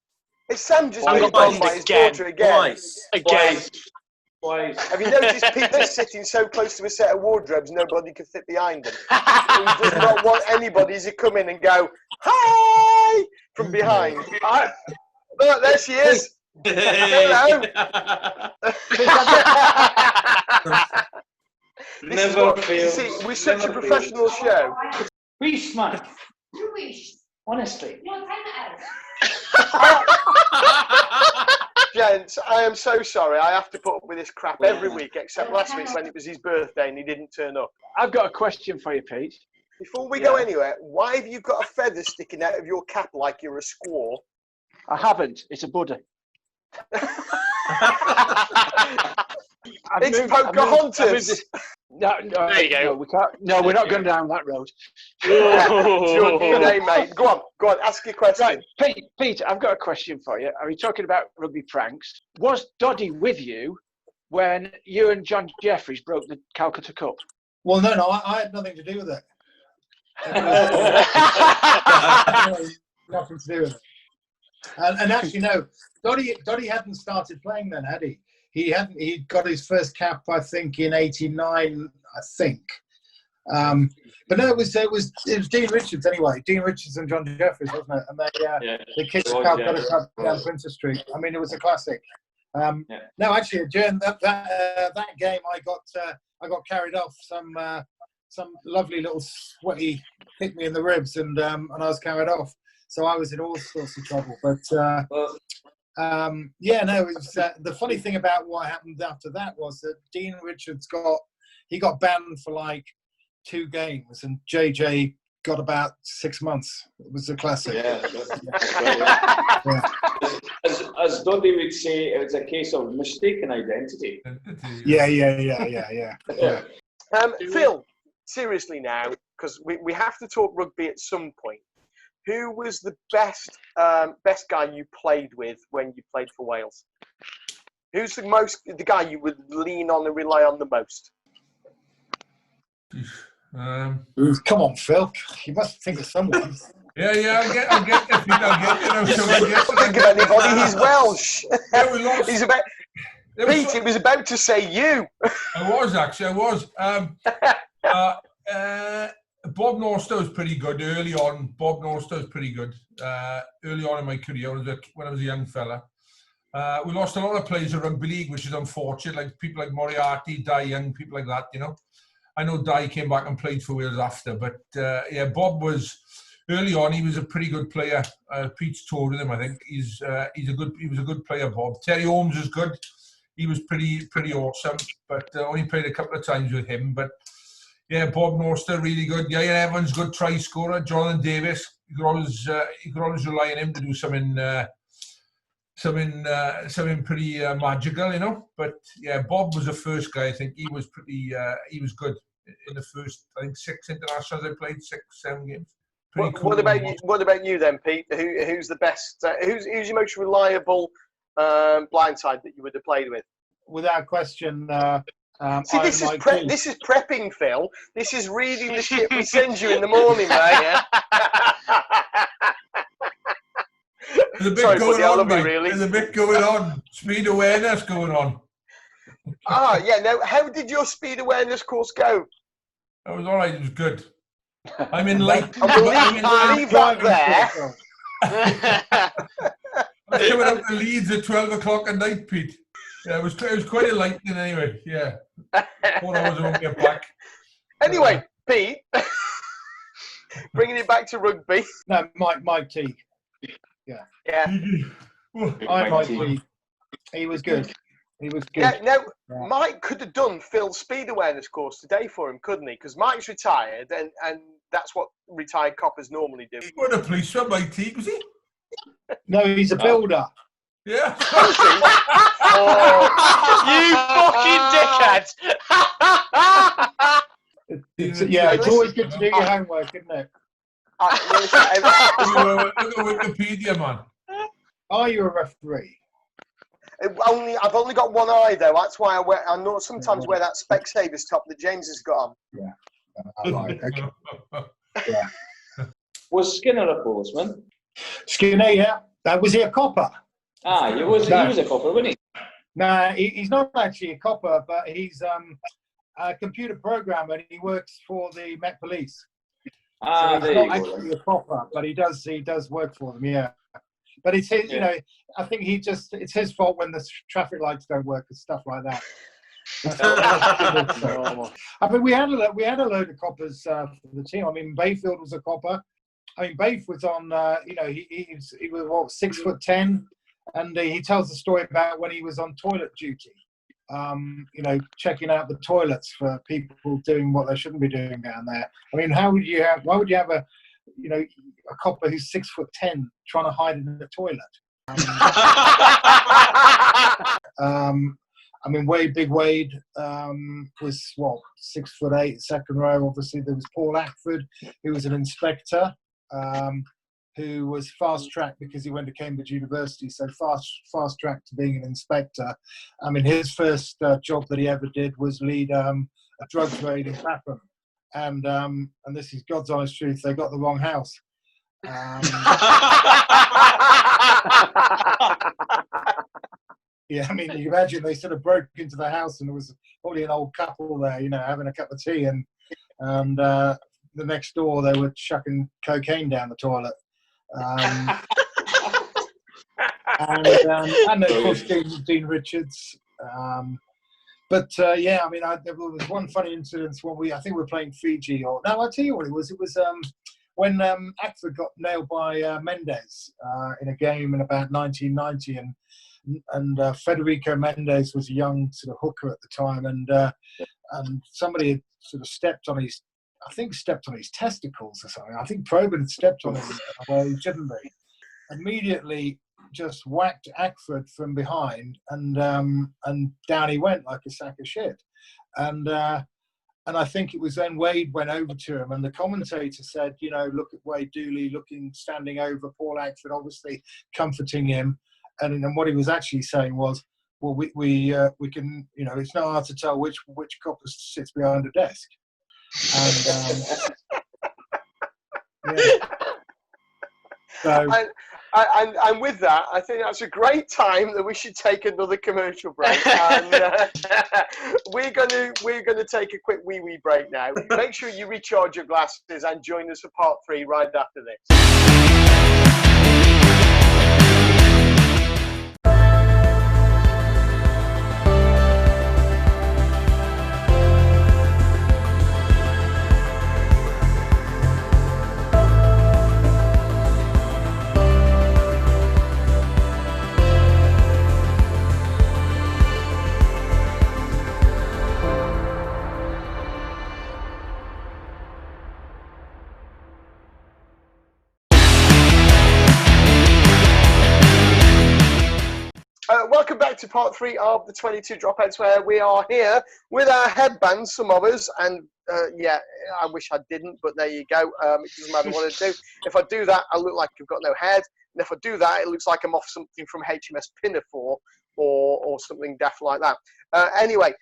Is Sam just I being got bombed by his again. daughter again? Again. Twice. Have you noticed Peter's sitting so close to a set of wardrobes nobody can fit behind him? He does not want anybody to come in and go, "Hi!" from behind. Look, there she is. Hello. Never fails. See, we're such a professional show. Wish, man. You wish. Honestly. No, time out. Gents, I am so sorry. I have to put up with this crap every week, except last week when it was his birthday and he didn't turn up. I've got a question for you, Pete. Before we go anywhere, why have you got a feather sticking out of your cap like you're a squaw? I haven't. It's a Buddha. It's Pocahontas. No, There you go. No, we can't. No, we're not going down that road. It's your new name, mate. Go on, ask your question. Right, Pete, I've got a question for you. Are we talking about rugby pranks? Was Doddie with you when you and John Jeffries broke the Calcutta Cup? Well, no, I had nothing to do with it. Nothing to do with it. And actually, no, Doddie hadn't started playing then, had he? He got his first cap, I think, in '89, I think. But no, it was Dean Richards anyway. Dean Richards and John Jeffries, wasn't it? And they kicked the cup, got a cup down Princess Street. I mean, it was a classic. No, actually, during that game, I got carried off. Some lovely little sweaty hit me in the ribs, and I was carried off. So I was in all sorts of trouble. But yeah, no, it was, the funny thing about what happened after that was that Dean Richards got banned for like 2 games, and JJ got about 6 months. It was a classic. Yeah. Yeah. As Doddie would say, it was a case of mistaken identity. Yeah. Phil, seriously now, because we have to talk rugby at some point. Who was the best guy you played with when you played for Wales? Who's the guy you would lean on and rely on the most? Come on, Phil. You must think of someone. Yeah, I'll get you. Think of anybody. He's Welsh. Yeah, we lost. He's about. Pete, he was about to say you. I was. Bob Norster was pretty good early on. Early on in my career, when I was a young fella. We lost a lot of players in rugby league, which is unfortunate. Like people like Moriarty, Di Young, people like that. You know, I know Di came back and played for Wales after, but yeah, Bob was early on. He was a pretty good player. Pete's toured with him, I think. He was a good player. Bob. Terry Holmes was good. He was pretty awesome, but only played a couple of times with him. But yeah, Bob Norster really good. Ian Evans, good try scorer. Jonathan Davis, you could always rely on him to do something pretty magical, you know. But yeah, Bob was the first guy. I think he was good in the first, I think, 6 internationals I played, 6-7 games. What about you then, Pete? Who's the best? Who's your most reliable blindside that you would have played with? Without question. See, this is prepping, Phil. This is reading the shit we send you in the morning, mate. There's a bit going on. Speed awareness going on. Yeah. Now, how did your speed awareness course go? That was all right. It was good. I'm in late. Leave that there. I was coming up to Leeds at 12 o'clock at night, Pete. Yeah, it was quite enlightening anyway. Yeah. 4 hours won't get back. Anyway, Pete, bringing it back to rugby. No, Mike Teague. Yeah. Mike Teague. He was good. Yeah, now, Mike could have done Phil's speed awareness course today for him, couldn't he? Because Mike's retired, and that's what retired coppers normally do. He wasn't a policeman, Mike Teague, was he? No, he's a builder. Yeah. You fucking dickhead! Yeah, it's always good to do your homework, isn't it? Look at Wikipedia, man. Are you a referee? I've only got one eye though. That's why I know sometimes wear that Specsavers top that James has got on. Yeah. I like. Okay. Yeah. Was Skinner a policeman? Skinner, yeah. Was he a copper? He was a copper, wasn't he? No, he's not actually a copper, but he's a computer programmer, and he works for the Met Police. So he's not actually a copper, but he does work for them, yeah. But it's his, you know, I think it's his fault when the traffic lights don't work and stuff like that. I mean, we had a load of coppers for the team. I mean, Bayfield was a copper. I mean, Baif was on, he was what, 6'10", and he tells the story about when he was on toilet duty. Checking out the toilets for people doing what they shouldn't be doing down there. I mean, why would you have a copper who's 6'10" trying to hide in the toilet? I mean, Big Wade was 6'8", second row. Obviously, there was Paul Ackford, who was an inspector, who was fast tracked because he went to Cambridge University. So fast tracked to being an inspector. I mean, his first job that he ever did was lead a drugs raid in Clapham. and this is God's honest truth, they got the wrong house. Yeah, I mean, you imagine they sort of broke into the house, and there was probably an old couple there, you know, having a cup of tea, and the next door they were chucking cocaine down the toilet. And of course Dean Richards. But yeah, I mean, there was one funny incident when I think we were playing Fiji, or no, I'll tell you what it was. It was when Ackford got nailed by Mendes in a game in about 1990, and Federico Mendes was a young sort of hooker at the time, and somebody had sort of stepped on his testicles or something. I think Probyn had stepped on him where he shouldn't be. Immediately just whacked Ackford from behind, and down he went like a sack of shit. And I think it was then Wade went over to him, and the commentator said, you know, look at Wade Dooley standing over Paul Ackford, obviously comforting him. And then what he was actually saying was, well, we can, you know, it's not hard to tell which copper sits behind a desk. And yeah. So, and with that, I think that's a great time that we should take another commercial break. And we're gonna take a quick wee break now. Make sure you recharge your glasses and join us for part 3 right after this. Welcome back to part 3 of the 22 Dropouts, where we are here with our headbands, some of us, and yeah, I wish I didn't, but there you go. It doesn't matter what I do. If I do that, I look like I've got no head, and if I do that, it looks like I'm off something from HMS Pinafore or something daft like that. Anyway,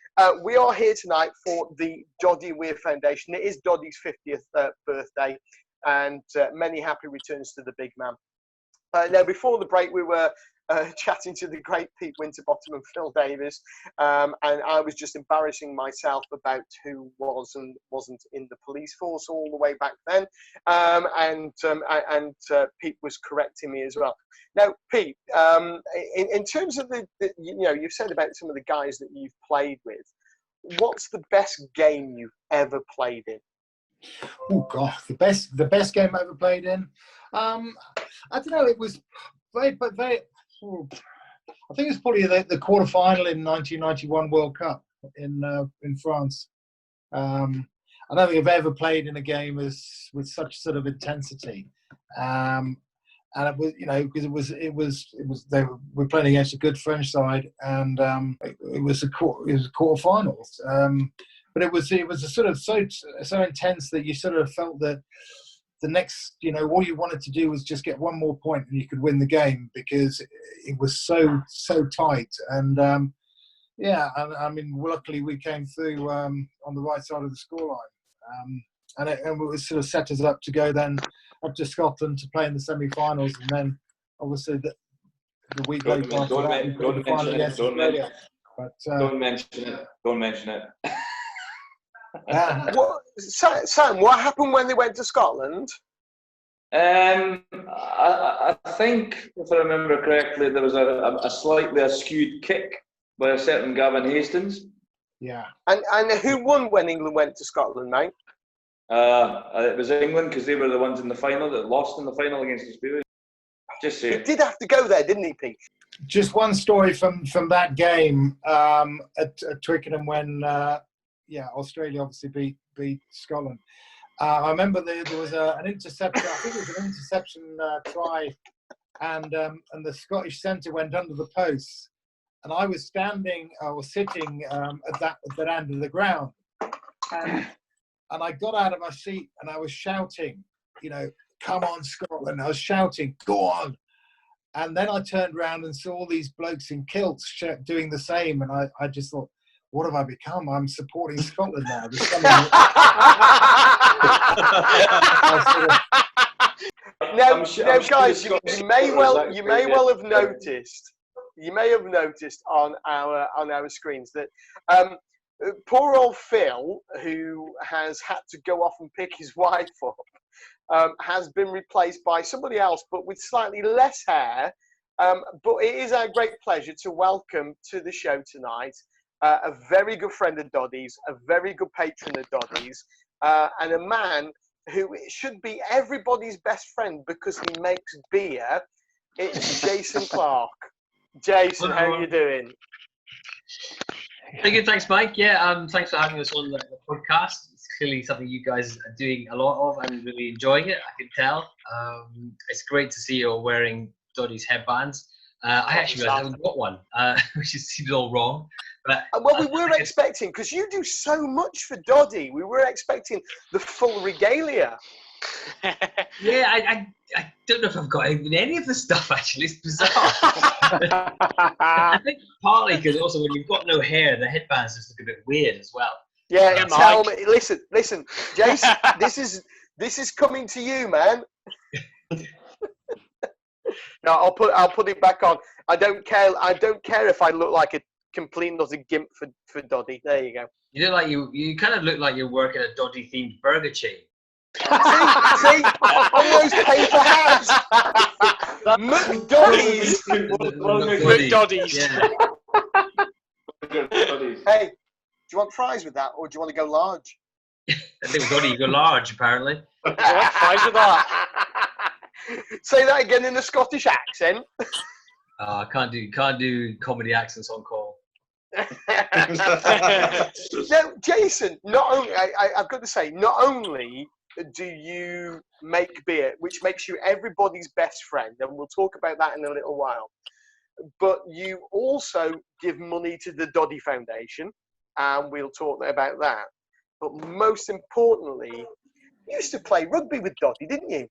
we are here tonight for the Doddie Weir Foundation. It is Doddie's 50th birthday, and many happy returns to the big man. Now, before the break, we were chatting to the great Pete Winterbottom and Phil Davis, and I was just embarrassing myself about who was and wasn't in the police force all the way back then, and Pete was correcting me as well. Now, Pete, in terms of the you know, you've said about some of the guys that you've played with, what's the best game you've ever played in? Oh God, the best game I ever played in. I don't know. It was very. I think it's probably the quarter final in 1991 World Cup in France. I don't think I've ever played in a game with such sort of intensity. And it was, you know, because it was they were playing against a good French side, and it was a quarterfinals. But it was a sort of so intense that you sort of felt that the next, you know, all you wanted to do was just get one more point and you could win the game, because it was so tight. And yeah, and I mean, luckily we came through on the right side of the scoreline, and it was sort of set us up to go then up to Scotland to play in the semi-finals, and then obviously the week later after that we played the final against Australia. Don't mention it. Sam, what happened when they went to Scotland? I think, if I remember correctly, there was a slightly askewed kick by a certain Gavin Hastings. Yeah. And who won when England went to Scotland, mate? It was England, because they were the ones in the final that lost in the final against Australia. Just say. He did have to go there, didn't he, Pete? Just one story from that game at Twickenham when Australia obviously beat Scotland. I remember there was an interception. I think it was an interception try, and the Scottish centre went under the posts, and I was sitting at that end of the ground, and I got out of my seat and I was shouting, you know, "Come on, Scotland!" I was shouting, "Go on!" And then I turned around and saw all these blokes in kilts doing the same, and I just thought, what have I become? I'm supporting Scotland now. Now, guys, you may well have noticed. You may have noticed on our screens that poor old Phil, who has had to go off and pick his wife up, has been replaced by somebody else, but with slightly less hair. But it is our great pleasure to welcome to the show tonight a very good friend of Doddie's, a very good patron of Doddie's, and a man who should be everybody's best friend because he makes beer. It's Jason Clark. Jason, how are you doing? Very good, thanks, Mike. Yeah, thanks for having us on the podcast. It's clearly something you guys are doing a lot of and really enjoying it, I can tell. It's great to see you all wearing Doddie's headbands. I actually haven't got one, which seems all wrong. But well, we were expecting, because you do so much for Doddie, we were expecting the full regalia. Yeah, I don't know if I've got even any of the stuff, actually. It's bizarre. I think partly because also when you've got no hair, the headbands just look a bit weird as well. Yeah, tell me. Listen, Jason. this is coming to you, man. No, I'll put it back on. I don't care if I look like a complete and utter gimp for Doddie. There you go. You look like you kind of look like you're working a Doddie themed burger chain. see, on those paper hats. McDoddies. McDoddies. Yeah. Hey, do you want fries with that, or do you want to go large? I think Doddie, you go large, apparently. Do you want fries with that? Say that again in a Scottish accent. I can't do comedy accents on call. Now, Jason, not only I've got to say, not only do you make beer, which makes you everybody's best friend, and we'll talk about that in a little while, but you also give money to the Doddie Foundation, and we'll talk about that. But most importantly, you used to play rugby with Doddie, didn't you?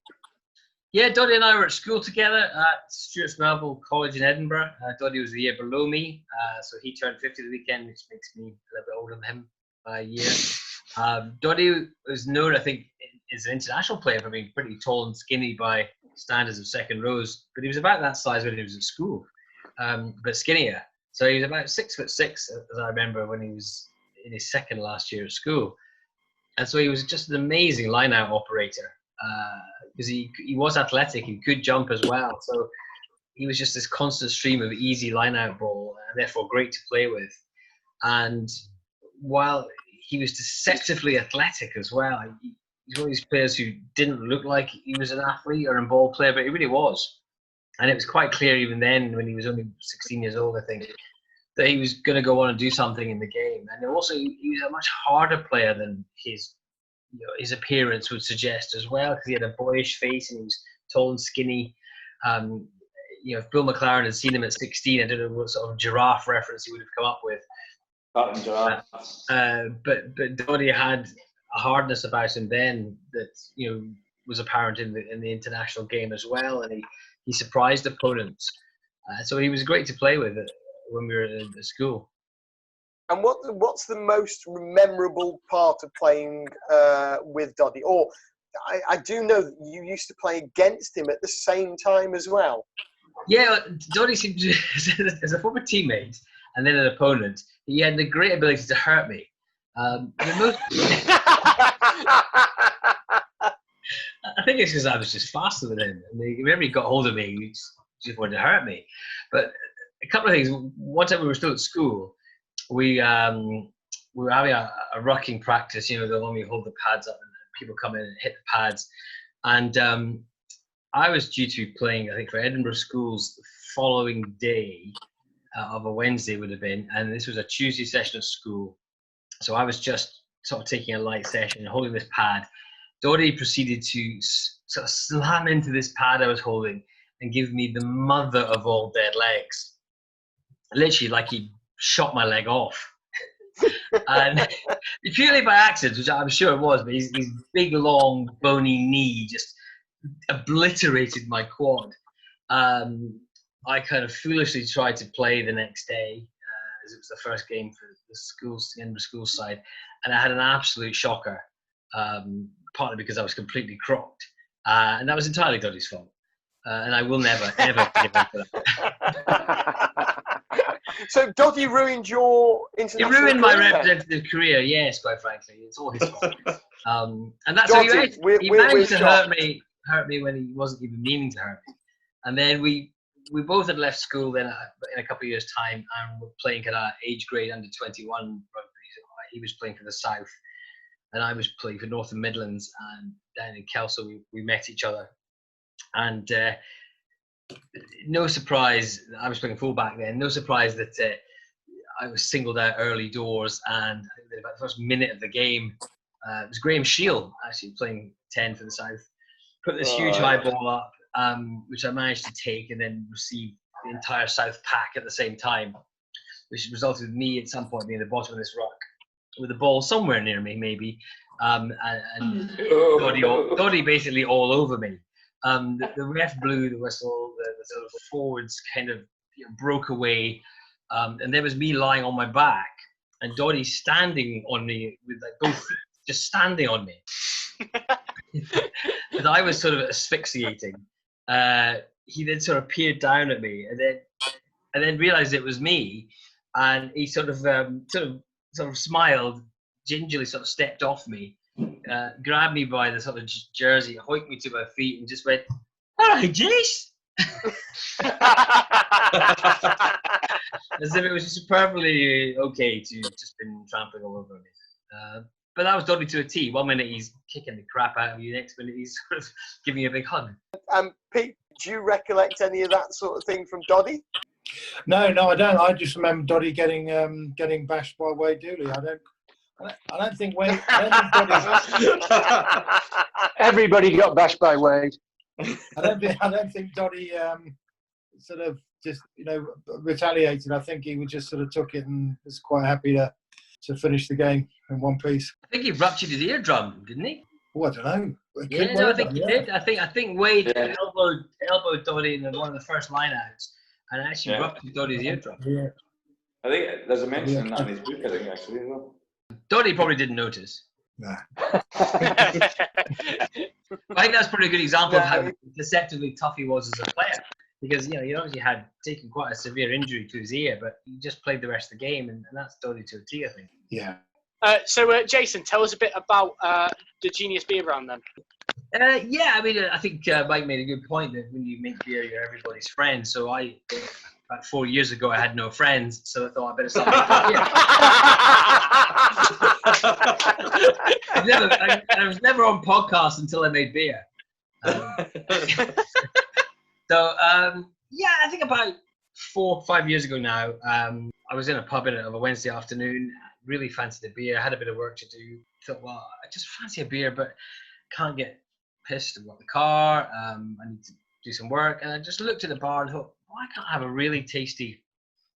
Yeah, Doddie and I were at school together at Stuart Melville College in Edinburgh. Doddie was a year below me, so he turned 50 the weekend, which makes me a little bit older than him by a year. Doddie was known, I think, as an international player for being pretty tall and skinny by standards of second rows, but he was about that size when he was at school, but skinnier. So he was about 6'6", as I remember, when he was in his second last year at school. And so he was just an amazing line-out operator. Because he was athletic, he could jump as well. So he was just this constant stream of easy line-out ball, and therefore great to play with. And while he was deceptively athletic as well, he's one of these players who didn't look like he was an athlete or a ball player, but he really was. And it was quite clear even then, when he was only 16 years old, I think, that he was going to go on and do something in the game. And also, he was a much harder player than his appearance would suggest as well, because he had a boyish face and he was tall and skinny. If Bill McLaren had seen him at 16, I don't know what sort of giraffe reference he would have come up with. But Doddie had a hardness about him then that was apparent in the international game as well, and he surprised opponents. So he was great to play with when we were at school. And what's the most memorable part of playing with Doddie? Or I do know that you used to play against him at the same time as well. Yeah, Doddie seemed to, as a former teammate and then an opponent, he had the great ability to hurt me. I think it's because I was just faster than him. I mean, whenever he got hold of me, he just wanted to hurt me. But a couple of things. One time we were still at school, we were having a rucking practice, the one we hold the pads up and people come in and hit the pads. And I was due to be playing, I think, for Edinburgh schools the following day of a Wednesday would have been. And this was a Tuesday session at school. So I was just sort of taking a light session and holding this pad. Doddie proceeded to sort of slam into this pad I was holding and give me the mother of all dead legs. Literally, like he shot my leg off. And purely by accident, which I'm sure it was, but his big, long, bony knee just obliterated my quad. I kind of foolishly tried to play the next day, because it was the first game for the schools, the Edinburgh schools side, and I had an absolute shocker. Partly because I was completely crocked, and that was entirely Doddie's fault. And I will never, ever forgive him for that. So Doddie ruined your international He ruined my career. representative career, yes, quite frankly. It's all his fault. And that's Doddie, how he we're managed to shocked. hurt me when he wasn't even meaning to hurt me. And then we both had left school then in a couple of years' time and were playing kind of age grade under 21 rugby. He was playing for the South and I was playing for North and Midlands, and down in Kelso we met each other. And no surprise, I was playing fullback then, no surprise that I was singled out early doors, and I think about the first minute of the game, it was Graham Shield actually playing 10 for the South, put this huge high ball up, which I managed to take and then receive the entire South pack at the same time, which resulted in me at some point being at the bottom of this ruck with the ball somewhere near me, maybe, and Doddie basically all over me. The ref blew the whistle, the sort of forwards kind of broke away, and there was me lying on my back, and Doddie standing on me with like both feet just standing on me. But I was sort of asphyxiating. He then sort of peered down at me, and then realised it was me, and he sort of smiled, gingerly sort of stepped off me, grabbed me by the sort of jersey, hoiked me to my feet, and just went, "All right, Jace." As if it was just perfectly okay to just been trampling all over me. But that was Doddie to a T. 1 minute he's kicking the crap out of you, next minute he's sort of giving you a big hug. Pete, do you recollect any of that sort of thing from Doddie? No, I don't. I just remember Doddie getting bashed by Wade Dooley. I don't think Doddie. Everybody got bashed by Wade. I don't think Doddie sort of just retaliated. I think he just sort of took it and was quite happy to finish the game in one piece. I think he ruptured his eardrum, didn't he? Oh, I don't know. Yeah, no, I think he did. I think Wade elbowed Doddie in one of the first lineouts and actually ruptured Doddie's eardrum. Yeah. I think there's a mention in that in his book, I think, actually, as well. Doddie probably didn't notice. Nah. I think that's probably a good example of how deceptively tough he was as a player. Because, he obviously had taken quite a severe injury to his ear, but he just played the rest of the game, and that's Doddie to a T, I think. Yeah. So, Jason, tell us a bit about the Genius Beer brand then. I think Mike made a good point that when you make beer, you're everybody's friend. So about 4 years ago, I had no friends, so I thought I better start making beer. I was never on podcasts until I made beer. I think about 4 or 5 years ago now, I was in a pub of a Wednesday afternoon, really fancied a beer, had a bit of work to do, thought, well, I just fancy a beer, but can't get pissed about the car, I need to do some work, and I just looked at the bar and thought, why can't I have a really tasty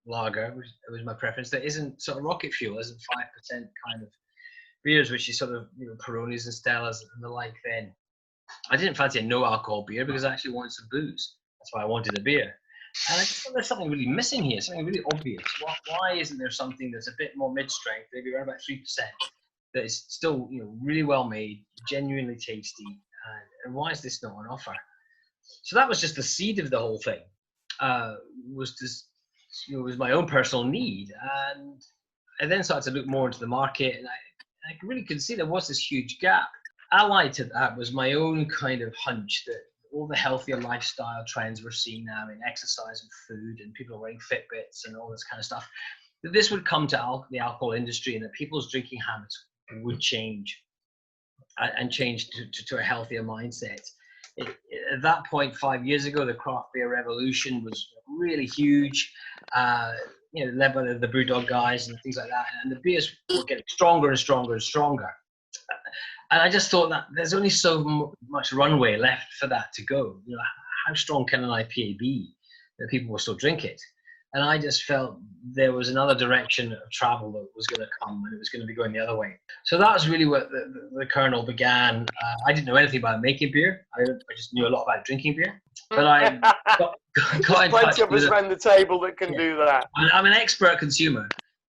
lager, which was my preference, that isn't sort of rocket fuel, isn't 5% kind of beers, which is sort of, Peronis and Stellas and the like then. I didn't fancy a no alcohol beer because I actually wanted some booze. That's why I wanted a beer. And I just thought there's something really missing here, something really obvious. Why isn't there something that's a bit more mid-strength, maybe around about 3%, that is still, really well made, genuinely tasty, and why is this not on offer? So that was just the seed of the whole thing. Was my own personal need, and I then started to look more into the market, and I really could see there was this huge gap. Allied to that was my own kind of hunch that all the healthier lifestyle trends we're seeing now in exercise and food, and people are wearing Fitbits and all this kind of stuff, that this would come to the alcohol industry, and that people's drinking habits would change and change to a healthier mindset. At that point, 5 years ago, the craft beer revolution was really huge, led by the Brewdog guys and things like that, and the beers were getting stronger and stronger and stronger. And I just thought that there's only so much runway left for that to go. How strong can an IPA be that people will still drink it? And I just felt there was another direction of travel that was going to come, and it was going to be going the other way. So that was really what the kernel began. I didn't know anything about making beer. I just knew a lot about drinking beer. But I got in touch plenty of us with around the table that can do that. I'm an expert consumer.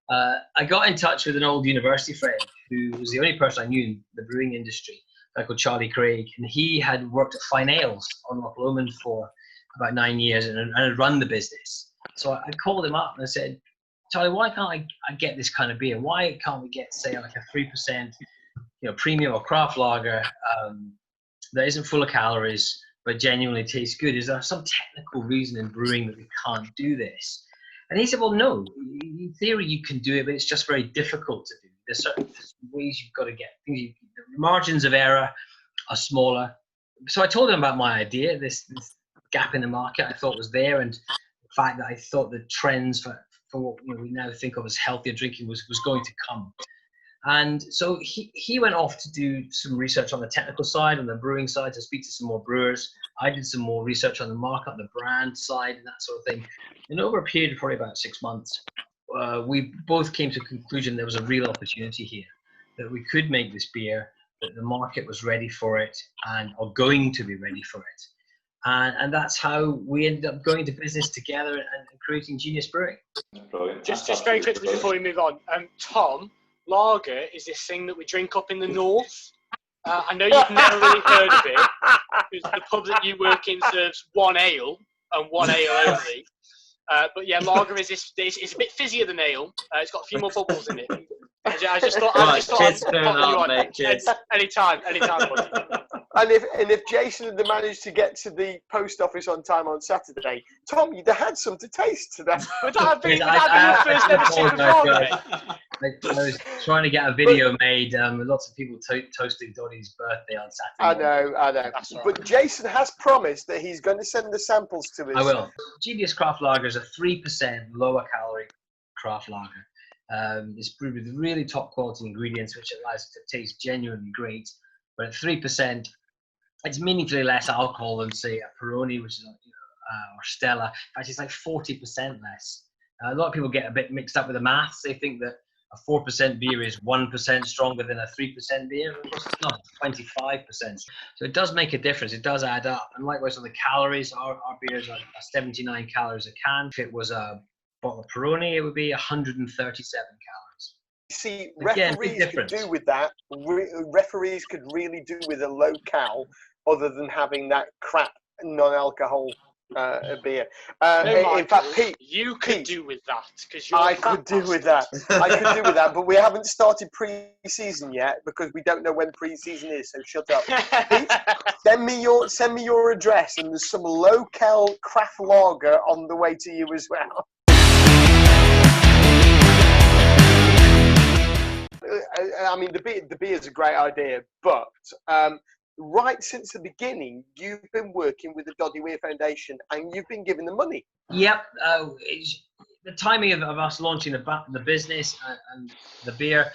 I got in touch with an old university friend who was the only person I knew in the brewing industry, a guy called Charlie Craig, and he had worked at Fine Ales on Loch Lomond for about 9 years and had run the business. So I called him up and I said, Charlie, why can't I get this kind of beer? Why can't we get, say, like a 3%, premium or craft lager that isn't full of calories but genuinely tastes good? Is there some technical reason in brewing that we can't do this? And he said, well, no. In theory, you can do it, but it's just very difficult to do. There's certain ways you've got to get things. The margins of error are smaller. So I told him about my idea, this gap in the market I thought was there, and the fact that I thought the trends for what we now think of as healthier drinking was going to come. And so he went off to do some research on the technical side, on the brewing side, to speak to some more brewers. I did some more research on the market, on the brand side, and that sort of thing. And over a period of probably about 6 months, we both came to the conclusion there was a real opportunity here, that we could make this beer, that the market was ready for it and are going to be ready for it. And that's how we ended up going to business together and creating Genius Brewing. Brilliant. Just very quickly before we move on, Tom, lager is this thing that we drink up in the north. I know you've never really heard of it, because the pub that you work in serves one ale and one ale only. But yeah, lager is this. It's a bit fizzier than ale. It's got a few more bubbles in it. I just thought. Cheers for doing that, mate. Cheers. Anytime, buddy. And if Jason had managed to get to the post office on time on Saturday, Tom, you'd have had some to taste today. Would that have been your first ever sip of lager, mate? I was trying to get a video made. Lots of people toasting Doddie's birthday on Saturday. I know. But Jason has promised that he's going to send the samples to us. I will. Genius Craft Lager is a 3% lower calorie craft lager. It's brewed with really top quality ingredients, which allows it to taste genuinely great. But at 3%, it's meaningfully less alcohol than, say, a Peroni, which is or Stella. In fact, it's like 40% less. A lot of people get a bit mixed up with the maths. They think that a 4% beer is 1% stronger than a 3% beer. Of course, it's not. 25%. So it does make a difference. It does add up. And likewise on the calories, our beers are 79 calories a can. If it was a bottle of Peroni, it would be 137 calories. See, Again, referees could do with that. Referees could really do with a low cal, other than having that crap non-alcohol beer. In fact, Pete, you could do with that, because I could do with that. But we haven't started pre-season yet because we don't know when pre-season is. So shut up. Pete, send me your address, and there's some low-cal craft lager on the way to you as well. I mean, the beer is a great idea, but right since the beginning, you've been working with the Doddie Weir Foundation, and you've been giving them money. Yep. The timing of us launching the business and the beer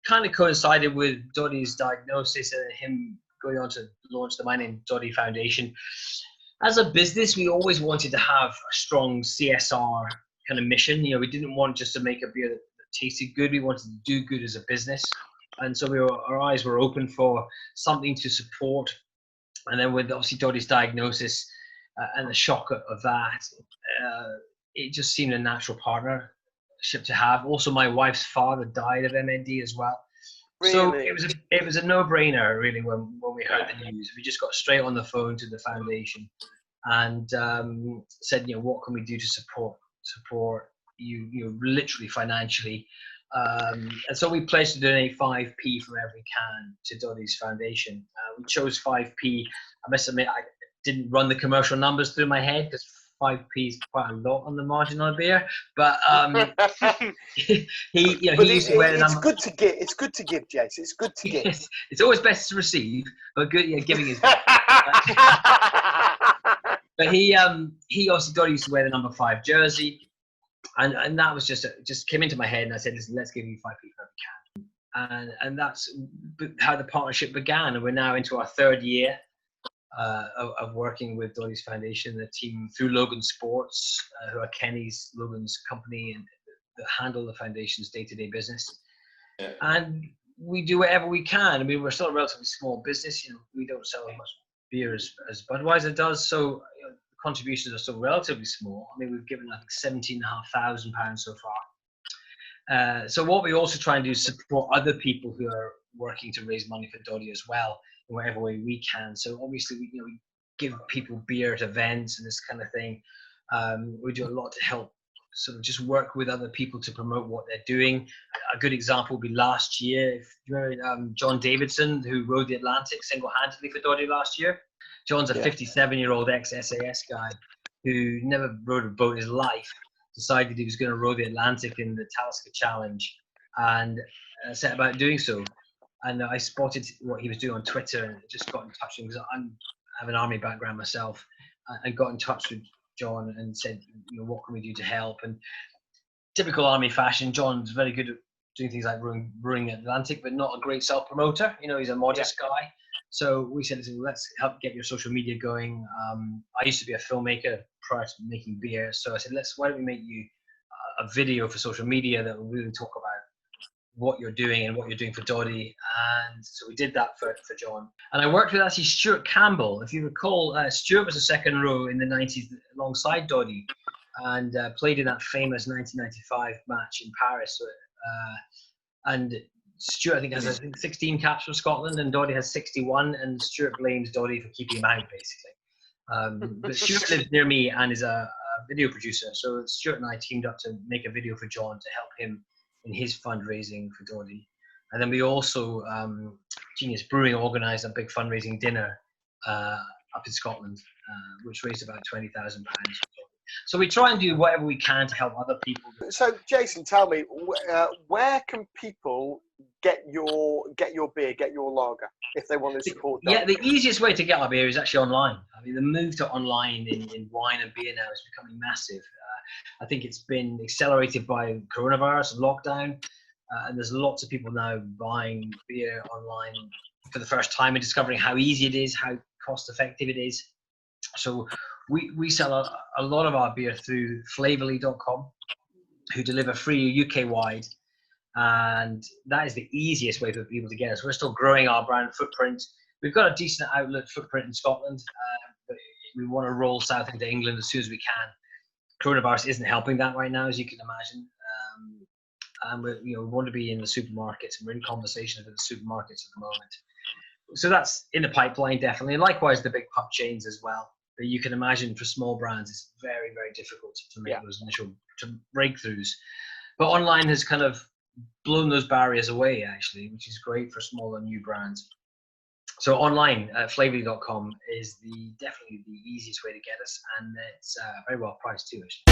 kind of coincided with Doddie's diagnosis and him going on to launch the My Name Doddie Foundation. As a business, we always wanted to have a strong CSR kind of mission. We didn't want just to make a beer that tasted good. We wanted to do good as a business. And so our eyes were open for something to support. And then with obviously Doddie's diagnosis and the shock of that, it just seemed a natural partnership to have. Also, my wife's father died of MND as well. Really? So it was a no-brainer, really, when we heard the news. We just got straight on the phone to the foundation and said, what can we do to support you literally financially. And so we pledged to donate 5p from every can to Doddie's Foundation. We chose 5p. I must admit, I didn't run the commercial numbers through my head because 5p is quite a lot on the margin on a beer. But he used to wear the number. It's good to give, Jace. It's good to give. It's always best to receive, but good. Giving is good. But he obviously Doddie used to wear the number 5 jersey. And that was just came into my head, and I said, listen, let's give you 5p for every can. And that's how the partnership began. And we're now into our 3rd year of working with Doddie's Foundation, the team through Logan Sports, who are Logan's company, and that handle the foundation's day-to-day business. Yeah. And we do whatever we can. I mean, we're still a relatively small business. We don't sell as much beer as Budweiser does. So the contributions are still relatively small. I mean, we've given, I think, £17,500 so far. So what we also try and do is support other people who are working to raise money for Doddie as well, in whatever way we can. So obviously, we give people beer at events and this kind of thing. We do a lot to help sort of just work with other people to promote what they're doing. A good example would be last year. If you remember John Davidson, who rode the Atlantic single-handedly for Doddie last year. John's a 57-year-old ex-SAS guy who never rode a boat in his life, decided he was going to row the Atlantic in the Talisker Challenge, and set about doing so. And I spotted what he was doing on Twitter and just got in touch with him, because I have an army background myself, and got in touch with John and said, what can we do to help? And typical army fashion, John's very good at doing things like rowing Atlantic, but not a great self-promoter. He's a modest guy. So we said, let's help get your social media going. I used to be a filmmaker prior to making beer. So I said, why don't we make you a video for social media that will really talk about what you're doing and what you're doing for Doddie. And so we did that for John. And I worked with actually Stuart Campbell. If you recall, Stuart was a second row in the 90s alongside Doddie, and played in that famous 1995 match in Paris. And Stuart, I think, has 16 caps for Scotland, and Doddie has 61, and Stuart blames Doddie for keeping him out, basically. But Stuart lives near me and is a video producer. So Stuart and I teamed up to make a video for John to help him in his fundraising for Doddie. And then we also, Genius Brewing organised a big fundraising dinner up in Scotland, which raised about £20,000. So we try and do whatever we can to help other people. So Jason, tell me, where can people get your beer, get your lager, if they want to support that? Yeah, the easiest way to get our beer is actually online. I mean, the move to online in wine and beer now is becoming massive. I think it's been accelerated by coronavirus and lockdown, and there's lots of people now buying beer online for the first time and discovering how easy it is, how cost effective it is. So we sell a lot of our beer through Flavorly.com, who deliver free UK-wide, and that is the easiest way for people to get us. We're still growing our brand footprint. We've got a decent outlet footprint in Scotland, but we want to roll south into England as soon as we can. Coronavirus isn't helping that right now, as you can imagine, and we want to be in the supermarkets, and we're in conversations with the supermarkets at the moment. So that's in the pipeline, definitely. And likewise, the big pub chains as well. But you can imagine for small brands, it's very, very difficult to make those initial breakthroughs. But online has kind of blown those barriers away, actually, which is great for smaller new brands. So online at Flavorly.com is definitely the easiest way to get us, and it's very well priced too, actually.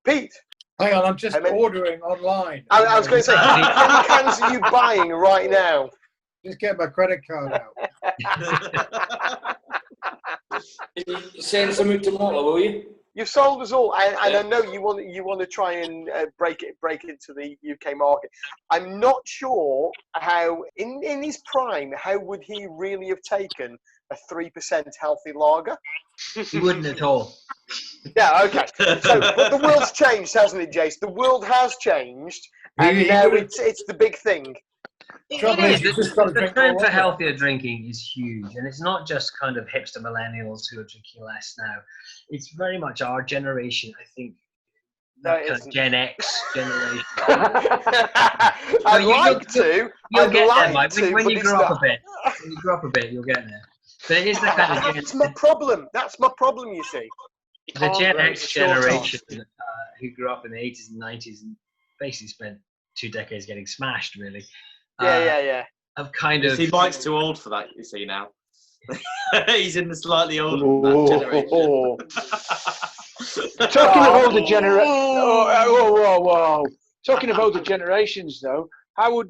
Pete, hang on, I'm just ordering online. I was going to say, how many cans are you buying right now? Just get my credit card out. Send some out tomorrow, will you? You've sold us all, and I know you want to try and break into the UK market. I'm not sure how, in his prime, how would he really have taken a 3% healthy lager? He wouldn't at all. Yeah, okay. So, but the world's changed, hasn't it, Jace? The world has changed, and now it's the big thing. The trend for healthier drinking is huge, and it's not just kind of hipster millennials who are drinking less now. It's very much our generation, I think, that kind of Gen X generation. I'd like to. When you grow up a bit, you'll get there. But it is the kind of That's my problem. That's my problem, you see. The Gen X generation who grew up in the 80s and 90s and basically spent 2 decades getting smashed, really. Yeah. I've kind of. See, Mike's too old for that. You see now. He's in the slightly older generation. Talking of older generation. Whoa. Talking of older generations, though, how do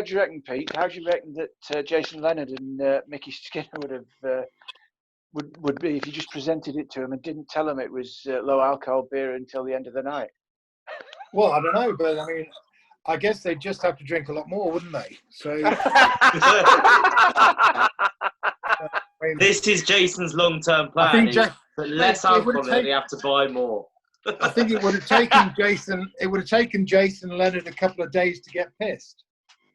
you reckon, Pete? How do you reckon that Jason Leonard and Mickey Skinner would be if you just presented it to him and didn't tell him it was low alcohol beer until the end of the night? Well, I don't know, but I mean, I guess they'd just have to drink a lot more, wouldn't they? So this is Jason's long-term plan. But less alcohol, they have to buy more. I think it would have taken Jason. It would have taken Jason Leonard a couple of days to get pissed.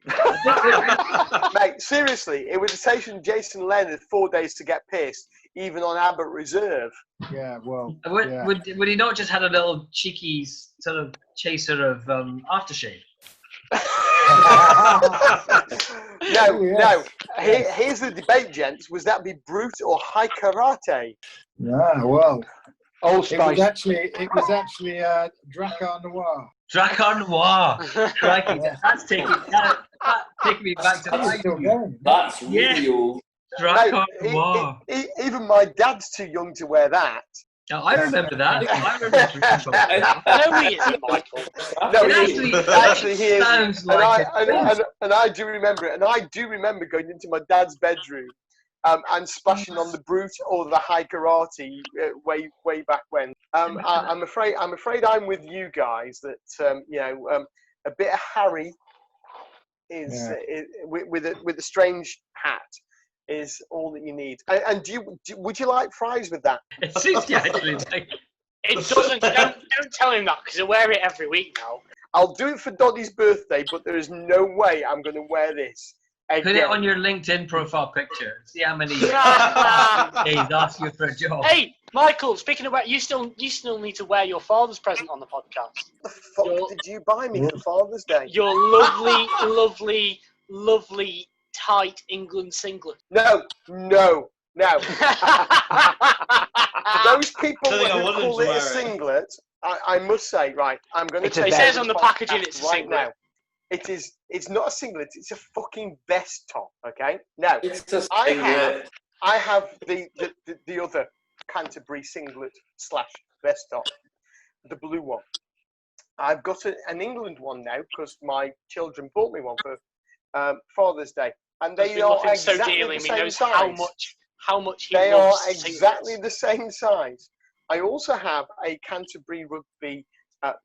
Mate, seriously, it would have taken Jason Leonard 4 days to get pissed, even on Abbott Reserve. Yeah, well. Would he not just had a little cheeky sort of chaser of aftershave? No. Here's the debate, gents. Was that be brute or high karate? Yeah, well. Old Spice. It was actually Drakkar Noir. Drakkar Noir. Crikey, that's taking me back to That's still the going. That's really old. Drakkar Noir. Even my dad's too young to wear that. Oh, I remember that. I remember Drakkar. No, he isn't, Michael. No, It actually, he is. sounds like And I do remember it. And I do remember going into my dad's bedroom and splashing on the brute or the high karate way back when. I'm afraid I'm with you guys that a bit of Harry is with a strange hat is all that you need. And would you like fries with that? It suits you actually. It doesn't. Don't tell him that because I wear it every week now. I'll do it for Doddie's birthday, but there is no way I'm going to wear this again. Put it on your LinkedIn profile picture. See how many days ask you for a job. Hey, Michael. Speaking of that, you still need to wear your father's present on the podcast. What the fuck did you buy me for Father's Day? Your lovely tight England singlet. No. For those people who call it a singlet, I must say, right, I'm going to take it says on the packaging it's a singlet. now. It's not a singlet, it's a fucking vest top, okay? Now, I have the other Canterbury singlet / vest top, the blue one. I've got an England one now because my children bought me one for Father's Day. And they are exactly the same size. How much they are exactly the same size. I also have a Canterbury Rugby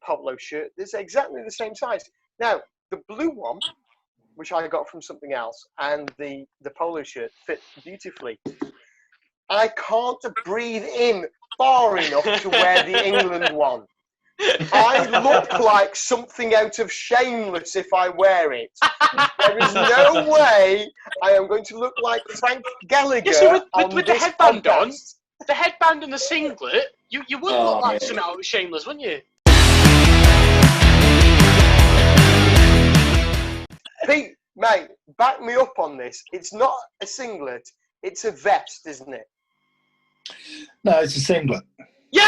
polo shirt that's exactly the same size. Now, the blue one, which I got from something else, and the polo shirt fit beautifully. I can't breathe in far enough to wear the England one. I look like something out of Shameless if I wear it. There is no way I am going to look like Frank Gallagher with the headband on, the headband and the singlet, you would look like something out of Shameless, wouldn't you? Pete, mate, back me up on this. It's not a singlet, it's a vest, isn't it? No, it's a singlet. Yes!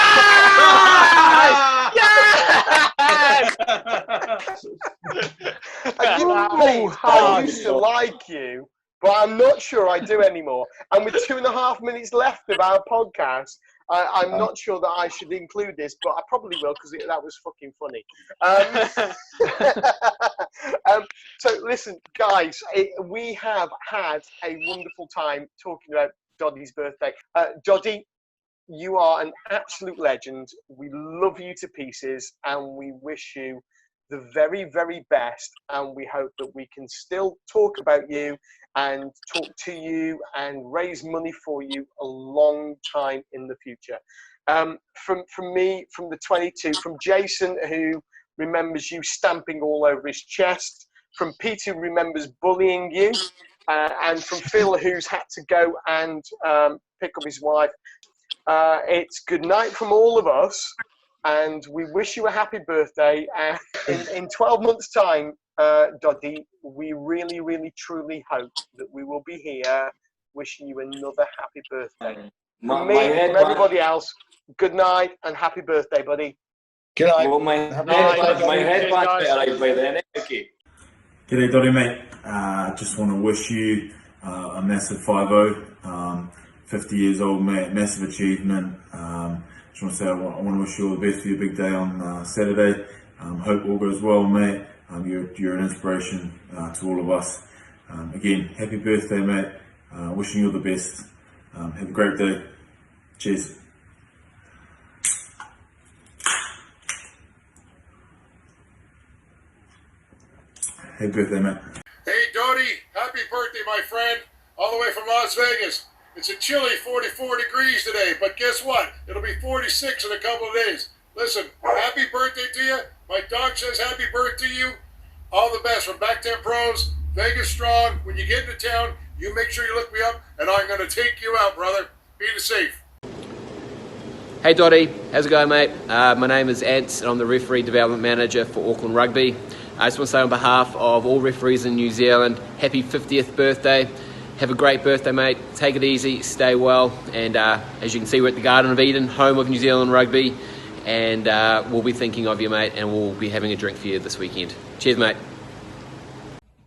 I used to like you, but I'm not sure I do anymore. And with 2.5 minutes left of our podcast, I'm not sure that I should include this, but I probably will because that was fucking funny. So listen, guys, we have had a wonderful time talking about Doddie's birthday. Doddie, you are an absolute legend. We love you to pieces, and we wish you the very, very best. And we hope that we can still talk about you and talk to you and raise money for you a long time in the future. From me, from the 22, from Jason, who remembers you stamping all over his chest, from Peter, who remembers bullying you, and from Phil, who's had to go and pick up his wife. It's good night from all of us, and we wish you a happy birthday. And in 12 months' time, Doddie, we really, really, truly hope that we will be here wishing you another happy birthday. From me, from everybody else, good night and happy birthday, buddy. Good night. Well, my headband arrived by then. Okay. G'day, Doddie, mate. Just want to wish you a massive 5-0. 50 years old, mate, massive achievement. Just want to say I want to wish you all the best for your big day on Saturday. Hope all goes well, mate. You're an inspiration to all of us. Again, happy birthday, mate. Wishing you all the best. Have a great day. Cheers. Happy birthday, mate. Hey, Doddie, happy birthday, my friend. All the way from Las Vegas. It's a chilly 44 degrees today, but guess what? It'll be 46 in a couple of days. Listen, happy birthday to you. My dog says happy birthday to you. All the best from Back 10 Pros. Vegas strong. When you get into town, you make sure you look me up, and I'm going to take you out, brother. Be safe. Hey Doddie, how's it going, mate? My name is Ants and I'm the Referee Development Manager for Auckland Rugby. I just want to say on behalf of all referees in New Zealand, happy 50th birthday. Have a great birthday, mate. Take it easy, stay well, and as you can see, we're at the Garden of Eden, home of New Zealand Rugby, and we'll be thinking of you, mate, and we'll be having a drink for you this weekend. Cheers, mate.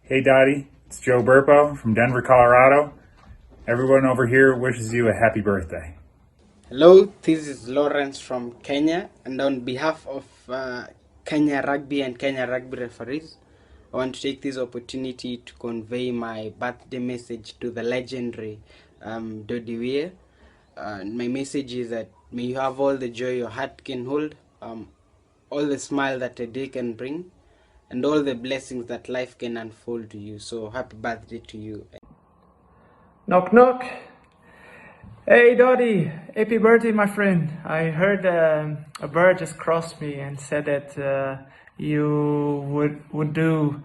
Hey Doddie, it's Joe Burpo from Denver, Colorado. Everyone over here wishes you a happy birthday. Hello, this is Lawrence from Kenya, and on behalf of Kenya Rugby and Kenya Rugby referees, I want to take this opportunity to convey my birthday message to the legendary Doddie Weir. My message is that may you have all the joy your heart can hold, all the smile that a day can bring, and all the blessings that life can unfold to you. So happy birthday to you. Knock knock. Hey Doddie, happy birthday my friend. I heard a bird just crossed me and said that you would do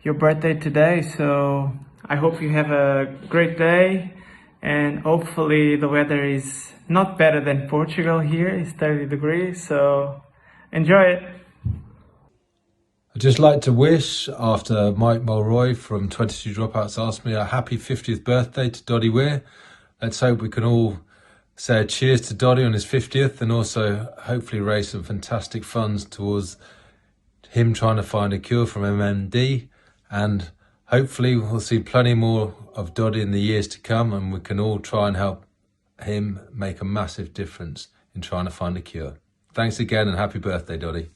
your birthday today, so I hope you have a great day, and hopefully the weather is not better than Portugal here. It's 30 degrees, so enjoy it. I'd just like to wish, after Mike Mulroy from 22 Dropouts asked me, a happy 50th birthday to Doddie Weir. Let's hope we can all say a cheers to Doddie on his 50th, and also hopefully raise some fantastic funds towards him trying to find a cure from MND. And hopefully we'll see plenty more of Doddie in the years to come, and we can all try and help him make a massive difference in trying to find a cure. Thanks again and happy birthday, Doddie.